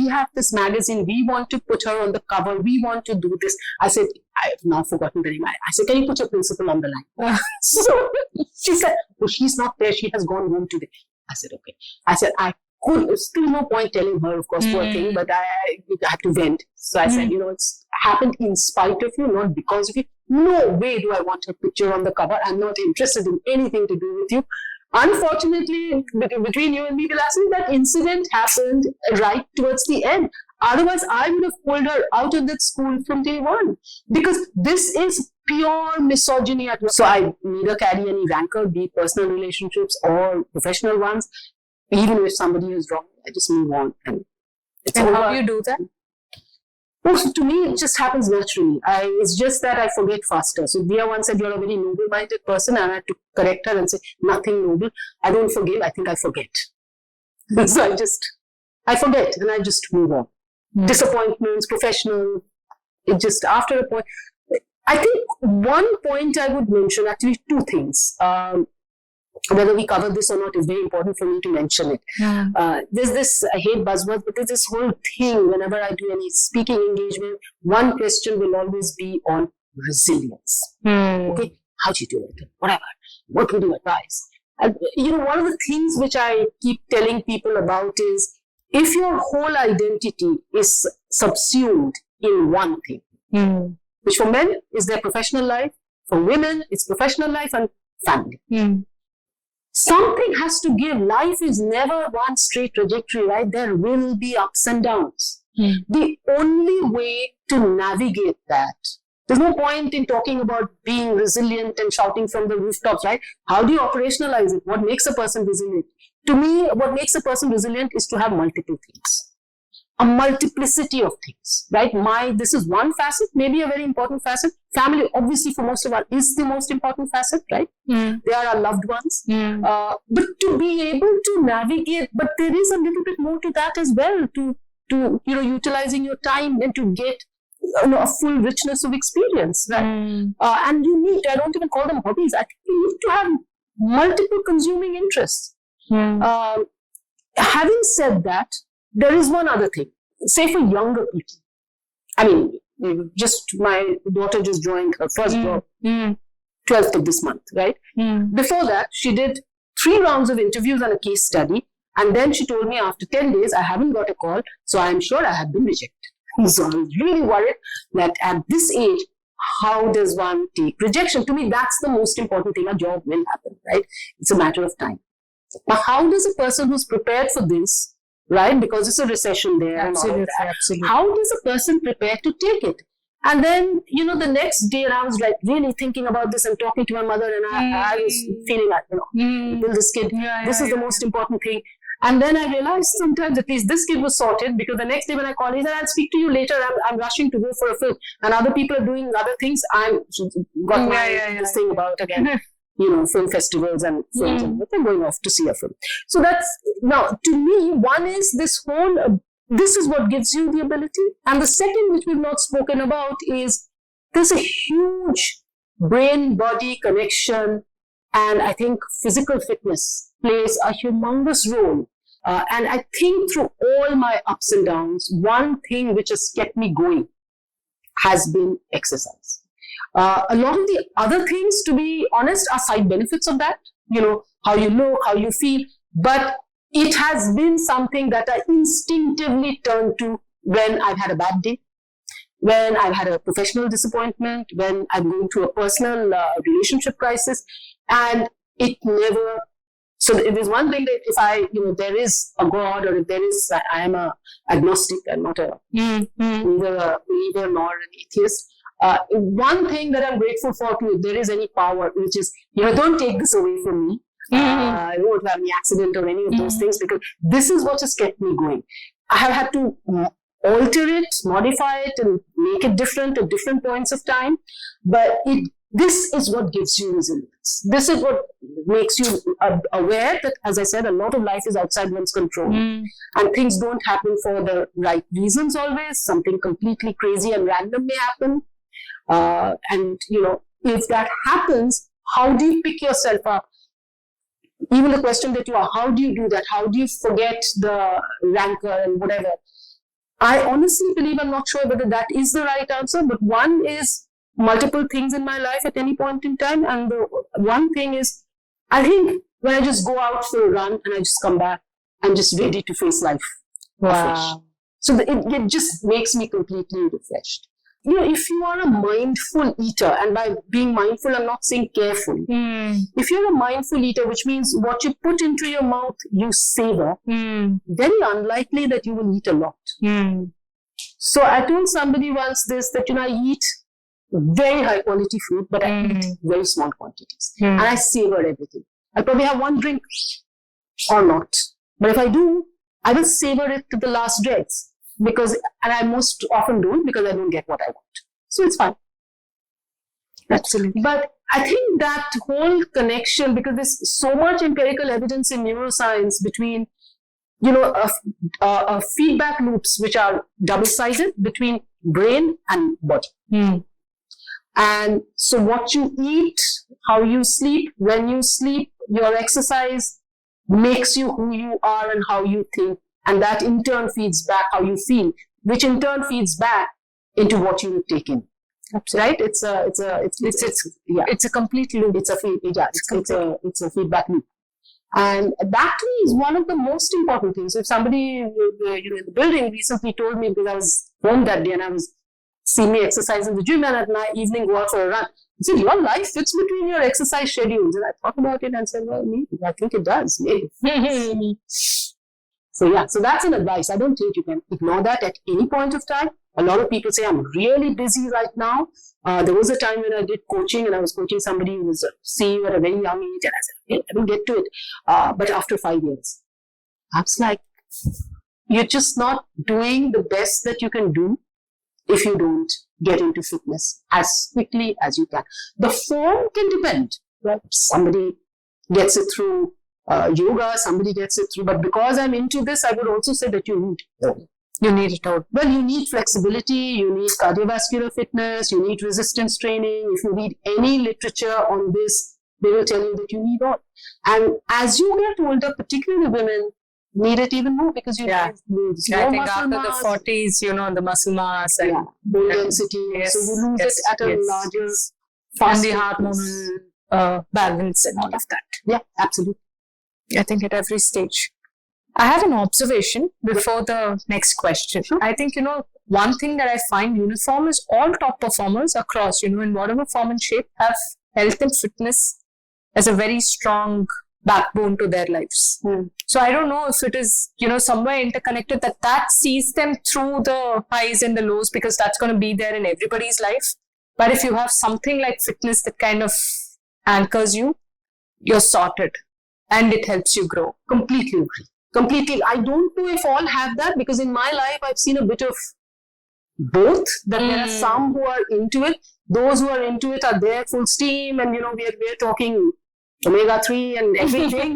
have this magazine, we want to put her on the cover, we want to do this. I said, I've now forgotten the name. I said, can you put your principal on the line? So she said, she's not there, she has gone home today. I said, okay. I said, there's still no point telling her, of course, working, but I had to vent. So I said, it's happened in spite of you, not because of you. No way do I want her picture on the cover. I'm not interested in anything to do with you. Unfortunately, between you and me, Vilasini, that incident happened right towards the end. Otherwise, I would have pulled her out of that school from day one. Because this is pure misogyny at work. So I neither carry any rancor, be it personal relationships or professional ones. Even if somebody is wrong, I just move on. And how do you do that? Well, to me, it just happens naturally. It's just that I forget faster. So Dia once said, you're a very noble-minded person, and I had to correct her and say, nothing noble. I don't forgive, I think I forget. So I forget, and I just move on. Disappointments, professional, it just, after a point. I think one point I would mention, actually two things. whether we cover this or not is very important for me to mention it. There's this, I hate buzzwords, but there's this whole thing whenever I do any speaking engagement, one question will always be on resilience. Okay, how do you do it? Whatever. What would you advise? And, one of the things which I keep telling people about is, if your whole identity is subsumed in one thing, which for men is their professional life, for women it's professional life and family. Something has to give. Life is never one straight trajectory, right? There will be ups and downs. The only way to navigate that, there's no point in talking about being resilient and shouting from the rooftops, right? How do you operationalize it? What makes a person resilient? To me, what makes a person resilient is to have multiple things. A multiplicity of things, right? This is one facet, maybe a very important facet. Family, obviously, for most of us, is the most important facet, right? They are our loved ones. But to be able to navigate, but there is a little bit more to that as well, to utilizing your time and to get a full richness of experience, right? And you need, I don't even call them hobbies, I think you need to have multiple consuming interests. Having said that, there is one other thing. Say for younger people. I mean, my daughter just joined her first job, 12th of this month, right? Before that, she did 3 rounds of interviews and a case study. And then she told me after 10 days, I haven't got a call. So I'm sure I have been rejected. So I was really worried that at this age, how does one take rejection? To me, that's the most important thing. A job will happen, right? It's a matter of time. Now, how does a person who's prepared for this, right? Because it's a recession there. Absolutely. How does a person prepare to take it? And then, the next day, and I was like really thinking about this and talking to my mother, and I was feeling like, will this kid, this is the most important thing. And then I realized sometimes at least this kid was sorted, because the next day when I called, he said, I'll speak to you later. I'm rushing to go for a film. And other people are doing other things. I'm got this thing about again. Film festivals and films, and they're going off to see a film. So that's, now, to me, one is this whole, this is what gives you the ability. And the second, which we've not spoken about, is there's a huge brain-body connection, and I think physical fitness plays a humongous role. And I think through all my ups and downs, one thing which has kept me going has been exercise. A lot of the other things, to be honest, are side benefits of that. How you look, how you feel. But it has been something that I instinctively turn to when I've had a bad day, when I've had a professional disappointment, when I'm going through a personal relationship crisis. And it never... So if there's one thing that if there is a God, or if there is, I am a agnostic, I'm not neither a believer nor an atheist. One thing that I'm grateful for too, if there is any power, which is, don't take this away from me. I won't have any accident or any of those things, because this is what has kept me going. I have had to alter it, modify it, and make it different at different points of time. But this is what gives you resilience. This is what makes you aware that, as I said, a lot of life is outside one's control. And things don't happen for the right reasons always. Something completely crazy and random may happen. And, if that happens, how do you pick yourself up? Even the question that you are, how do you do that? How do you forget the rancor and whatever? I honestly believe, I'm not sure whether that is the right answer, but one is multiple things in my life at any point in time. And the one thing is, I think when I just go out for a run and I just come back, I'm just ready to face life afresh. So it just makes me completely refreshed. If you are a mindful eater, and by being mindful, I'm not saying careful. If you're a mindful eater, which means what you put into your mouth, you savor, very unlikely that you will eat a lot. So I told somebody once this, that, I eat very high quality food, but I eat very small quantities. And I savor everything. I'll probably have one drink or not. But if I do, I will savor it to the last dregs. And I most often don't, because I don't get what I want. So it's fine. Absolutely. But I think that whole connection, because there's so much empirical evidence in neuroscience between, feedback loops which are double-sided between brain and body. And so what you eat, how you sleep, when you sleep, your exercise makes you who you are and how you think, and that in turn feeds back how you feel, which in turn feeds back into what you take in. Absolutely. Right? It's a complete loop. It's a it's a feedback loop. And that to me is one of the most important things. If somebody in the building recently told me, because I was home that day and I was seeing me exercise in the gym, and at my evening go out for a run, I said, your life fits between your exercise schedules. And I thought about it and said, well, maybe. I think it does. Maybe. So that's an advice. I don't think you can ignore that at any point of time. A lot of people say, I'm really busy right now. There was a time when I did coaching and I was coaching somebody who was a CEO at a very young age, and I said, hey, let me get to it. But after 5 years, I was like, you're just not doing the best that you can do if you don't get into fitness as quickly as you can. The form can depend. Right? Somebody gets it through yoga, somebody gets it through. But because I'm into this, I would also say that you need it. You need it out. Well, you need flexibility, you need cardiovascular fitness, you need resistance training. If you read any literature on this, they will tell you that you need all. And as you get older, particularly women, need it even more because you need I think after mass, the 40s, the muscle mass and bone density. Yes, so you lose it at a larger, and faster the hormonal balance and all of that. Yeah, absolutely. I think at every stage. I have an observation before the next question. Sure. I think, one thing that I find uniform is all top performers across, in whatever form and shape, have health and fitness as a very strong backbone to their lives. So I don't know if it is, somewhere interconnected that sees them through the highs and the lows, because that's going to be there in everybody's life. But if you have something like fitness that kind of anchors you, you're sorted and it helps you grow. Completely agree. Completely. I don't know if all have that, because in my life, I've seen a bit of both. That there are some who are into it. Those who are into it are there full steam, and we're talking omega-3 and everything,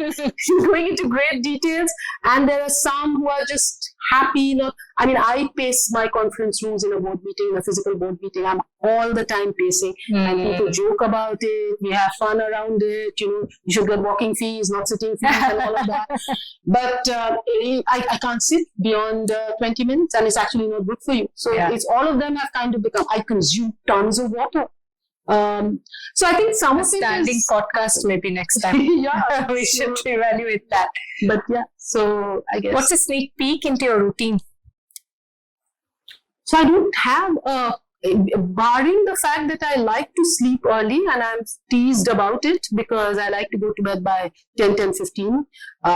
going into great details. And there are some who are just happy. I pace my conference rooms in a board meeting, a physical board meeting. I'm all the time pacing, and people joke about it. We have fun around it. You should get walking fees, not sitting fees, and all of that. But I can't sit beyond 20 minutes, and it's actually not good for you. So it's all of them have kind of become. I consume tons of water. So I think some of it standing podcast maybe next time. We should evaluate that. But so I guess. What's a sneak peek into your routine? So I don't have barring the fact that I like to sleep early, and I'm teased about it because I like to go to bed by 10:15.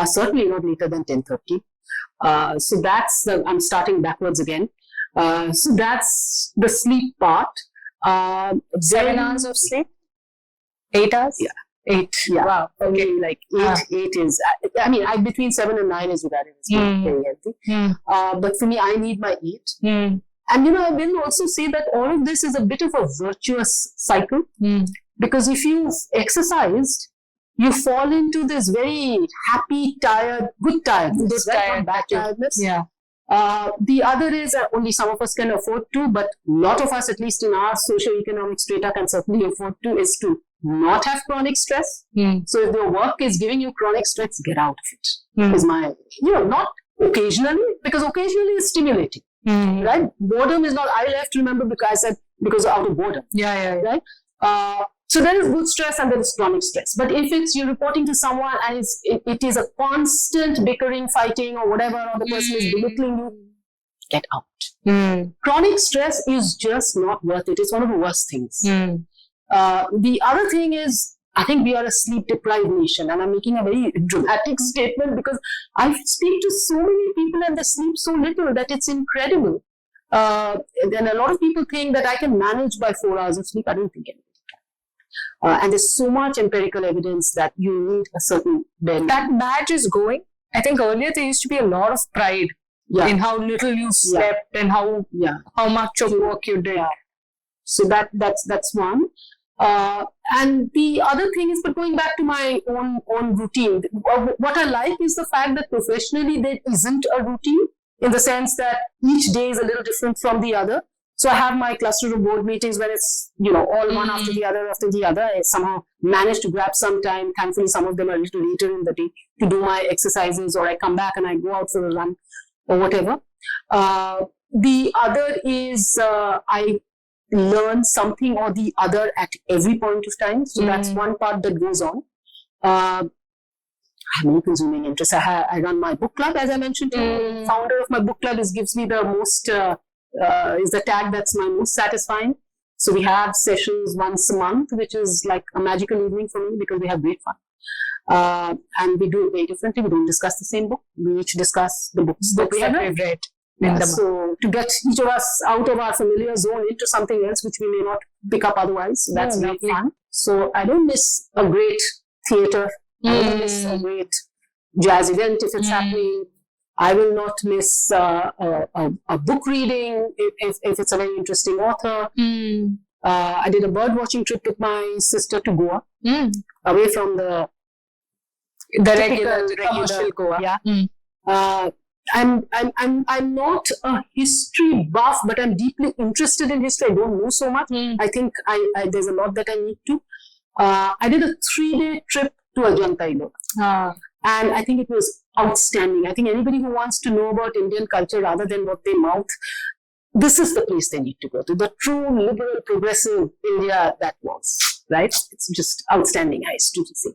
Certainly not later than 10:30. So that's I'm starting backwards again. So that's the sleep part. 7 hours of sleep? 8 hours? Yeah. 8. Yeah. Wow. Okay. Like 8 is, between 7 and 9 is regarded as very healthy. But for me, I need my 8. And, I will also say that all of this is a bit of a virtuous cycle. Because if you've exercised, you fall into this very happy, good tiredness, not bad tiredness. Yeah. The other is only some of us can afford to, but a lot of us, at least in our socio-economic strata, can certainly afford to, is to not have chronic stress. So if the work is giving you chronic stress, get out of it. Is my, not occasionally, because occasionally is stimulating. Right? Boredom is not, I left, remember, because I said, because out of boredom. Right? So there is good stress and there is chronic stress. But if you're reporting to someone and it is a constant bickering, fighting or whatever, or the person is belittling you, get out. Chronic stress is just not worth it. It's one of the worst things. The other thing is, I think we are a sleep deprived nation, and I'm making a very dramatic statement because I speak to so many people and they sleep so little that it's incredible. Then a lot of people think that I can manage by 4 hours of sleep. I don't think anything. And there's so much empirical evidence that you need a certain bend. That badge is going. I think earlier there used to be a lot of pride in how little you slept and how much of work you did. So that's one. And the other thing is, but going back to my own routine, what I like is the fact that professionally there isn't a routine, in the sense that each day is a little different from the other. So I have my cluster of board meetings where it's, all one after the other after the other. I somehow managed to grab some time. Thankfully, some of them are a little later in the day to do my exercises, or I come back and I go out for a run or whatever. The other is I learn something or the other at every point of time. So that's one part that goes on. I have many consuming interests. I run my book club, as I mentioned to you. Founder of my book club gives me the most, is the tag that's my most satisfying. So we have sessions once a month, which is like a magical evening for me because we have great fun. And we do it very differently. We don't discuss the same book. We each discuss the books that we have read. So to get each of us out of our familiar zone into something else, which we may not pick up otherwise. So that's very fun. So I don't miss a great theatre. I don't miss a great jazz event if it's happening. I will not miss a book reading if it's a very interesting author. I did a bird watching trip with my sister to Goa, away from the regular commercial Goa. Yeah. I'm not a history buff, but I'm deeply interested in history. I don't know so much. I think there's a lot that I need to. I did a 3-day trip to Ajanta. And I think it was outstanding. I think anybody who wants to know about Indian culture rather than what they mouth, this is the place they need to go to. The true liberal, progressive India that was, right? It's just outstanding, I used to say.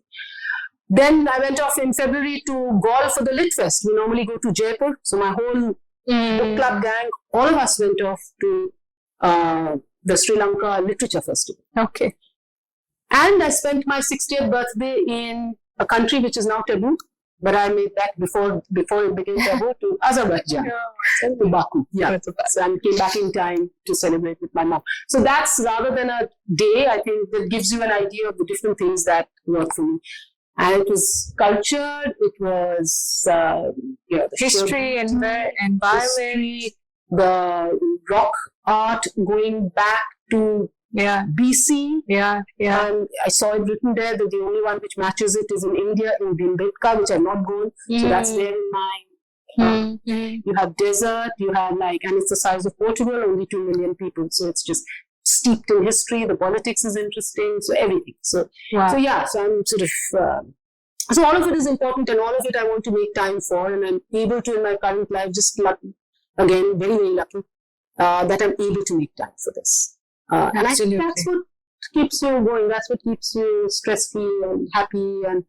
Then I went off in February to golf for the Lit Fest. We normally go to Jaipur. So my whole book club gang, all of us went off to the Sri Lanka Literature Festival. Okay. And I spent my 60th birthday in a country which is now taboo, but I made that before it became taboo, to Azerbaijan, to Baku. Yeah. So I came back in time to celebrate with my mom. So that's, rather than a day, I think that gives you an idea of the different things that work for me. And it was culture, it was the history, environment, the rock art going back to BC. And I saw it written there that the only one which matches it is in India, in Bhimbetka, which I've not gone. So that's there in mind. You have desert, you have and it's the size of Portugal, only 2 million people. So it's just steeped in history. The politics is interesting. So everything. So I'm sort of, so all of it is important, and all of it I want to make time for, and I'm able to in my current life, just lucky, again, very, very lucky, that I'm able to make time for this. And I think that's what keeps you going. That's what keeps you stress-free and happy. And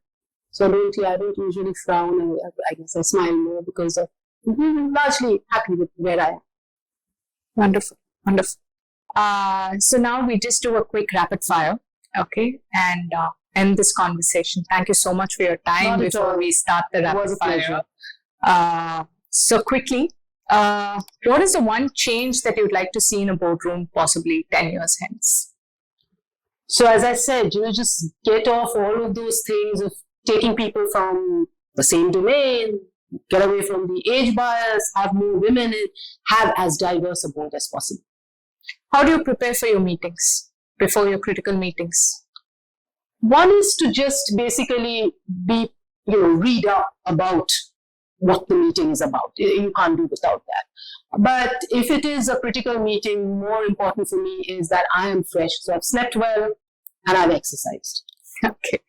so I don't usually frown. I guess I smile more because I'm largely happy with where I am. Wonderful. So now we just do a quick rapid fire, okay, and end this conversation. Thank you so much for your time before we start the rapid fire. So quickly, what is the one change that you'd like to see in a boardroom, possibly 10 years hence? So as I said, just get off all of those things of taking people from the same domain, get away from the age bias, have more women, and have as diverse a board as possible. How do you prepare for your meetings, before your critical meetings? One is to just basically read up about what the meeting is about. You can't do without that. But if it is a critical meeting, more important for me is that I am fresh. So I've slept well and I've exercised. Okay.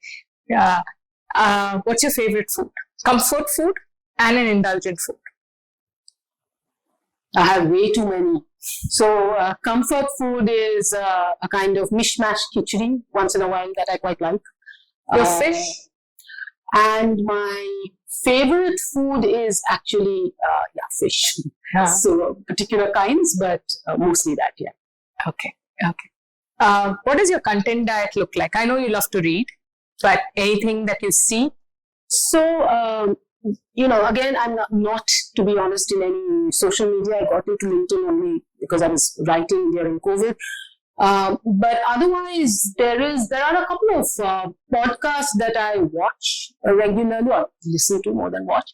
What's your favorite food? Comfort food and an indulgent food? I have way too many. So comfort food is a kind of mishmash khichdi once in a while that I quite like. Your fish? And my favorite food is actually fish. So particular kinds, but mostly that, Okay. What does your content diet look like? I know you love to read, but anything that you see? So, again, I'm not, to be honest, in any social media. I got into LinkedIn only because I was writing during COVID. But otherwise, there are a couple of podcasts that I watch regularly, or listen to more than watch,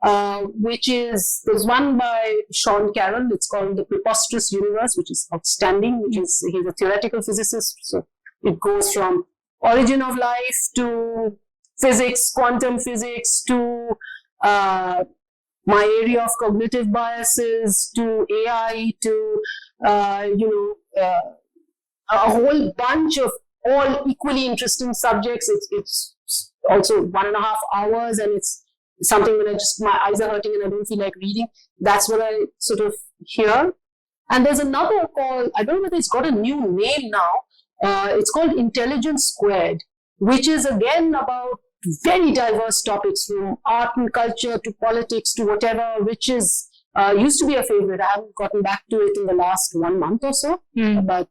there's one by Sean Carroll. It's called The Preposterous Universe, which is outstanding. He's a theoretical physicist. So it goes from origin of life to physics, quantum physics, to my area of cognitive biases to AI to, a whole bunch of all equally interesting subjects. It's also 1.5 hours, and it's something when my eyes are hurting and I don't feel like reading. That's what I sort of hear. And there's another called, I don't know whether it's got a new name now. It's called Intelligence Squared, which is again about very diverse topics from art and culture to politics to whatever, which is used to be a favorite. I haven't gotten back to it in the last 1 month or so. But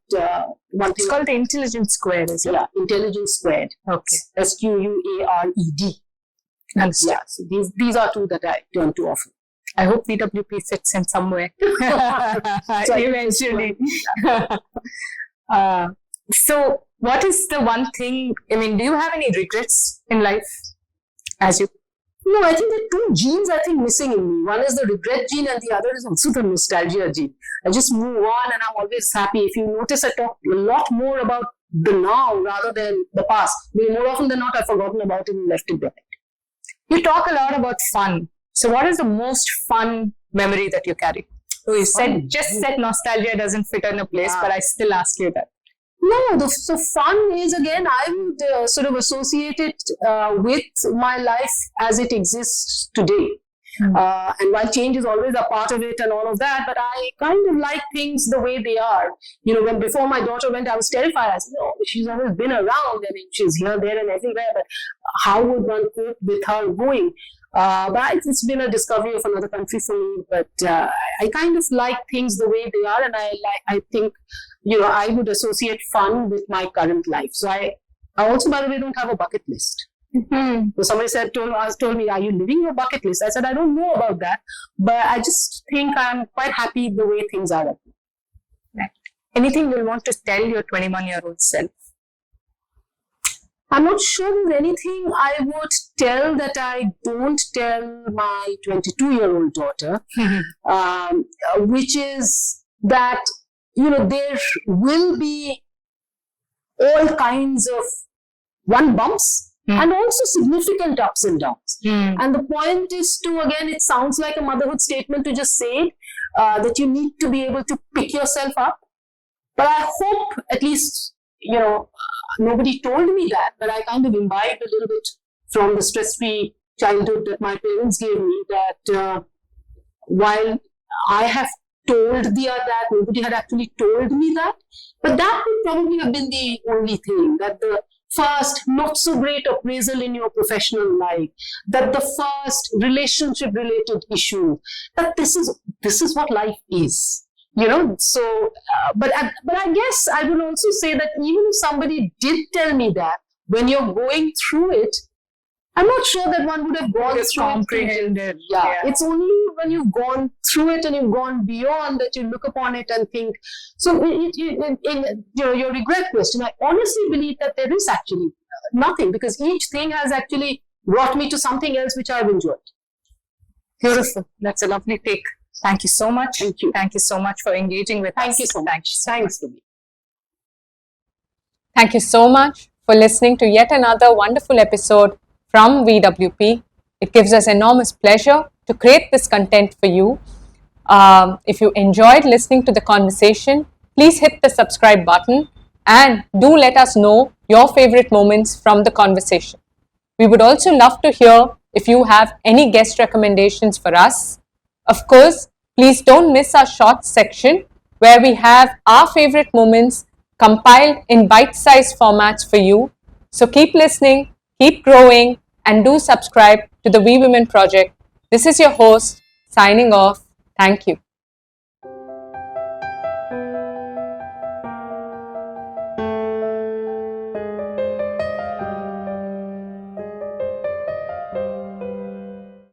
one thing, it's called the Intelligence Squared, is it? Yeah, Intelligence Squared. Okay. SQUARED. Yeah, so these are two that I turn to often. I hope VWP fits in somewhere. So eventually. So what is the one thing, I mean, do you have any regrets in life as you? No, I think there are two genes missing in me. One is the regret gene and the other is also the nostalgia gene. I just move on and I'm always happy. If you notice, I talk a lot more about the now rather than the past. More often than not, I've forgotten about it and left it behind. You talk a lot about fun. So what is the most fun memory that you carry? So you said nostalgia doesn't fit in a place, but I still ask you that. No, so fun is, again, I would sort of associate it with my life as it exists today. And while change is always a part of it and all of that, but I kind of like things the way they are. When before my daughter went, I was terrified. I said, no, she's always been around. I mean, she's here, there, and everywhere. But how would one cope with her going? But it's been a discovery of another country for me. But I kind of like things the way they are, and I think, I would associate fun with my current life. So I also, by the way, don't have a bucket list. So somebody told me, are you living your bucket list? I said, I don't know about that, but I just think I'm quite happy the way things are right now. Right. Anything you want to tell your 21-year-old self? I'm not sure there's anything I would tell that I don't tell my 22-year-old daughter, which is that, there will be all kinds of bumps and also significant ups and downs. And the point is to, again, it sounds like a motherhood statement to just say it, that you need to be able to pick yourself up. But I hope at least, nobody told me that, but I kind of imbibed a little bit from the stress-free childhood that my parents gave me, that while I have told that, nobody had actually told me that, but that would probably have been the only thing, that the first not so great appraisal in your professional life, that the first relationship related issue, that this is what life is. So, but I guess I would also say that even if somebody did tell me that, when you're going through it, I'm not sure that one would have gone through comprehended. Yeah, it's only when you've gone through it and you've gone beyond that you look upon it and think. So, in your regret question, I honestly believe that there is actually nothing, because each thing has actually brought me to something else which I've enjoyed. Beautiful. That's a lovely take. Thank you so much. Thank you. Thank you so much for engaging with us. Thank you so much. Thanks for me. Thank you so much for listening to yet another wonderful episode from VWP. It gives us enormous pleasure to create this content for you. If you enjoyed listening to the conversation, please hit the subscribe button and do let us know your favorite moments from the conversation. We would also love to hear if you have any guest recommendations for us. Of course, please don't miss our shorts section where we have our favorite moments compiled in bite-sized formats for you. So keep listening, keep growing, and do subscribe to the We Women Project. This is your host, signing off. Thank you.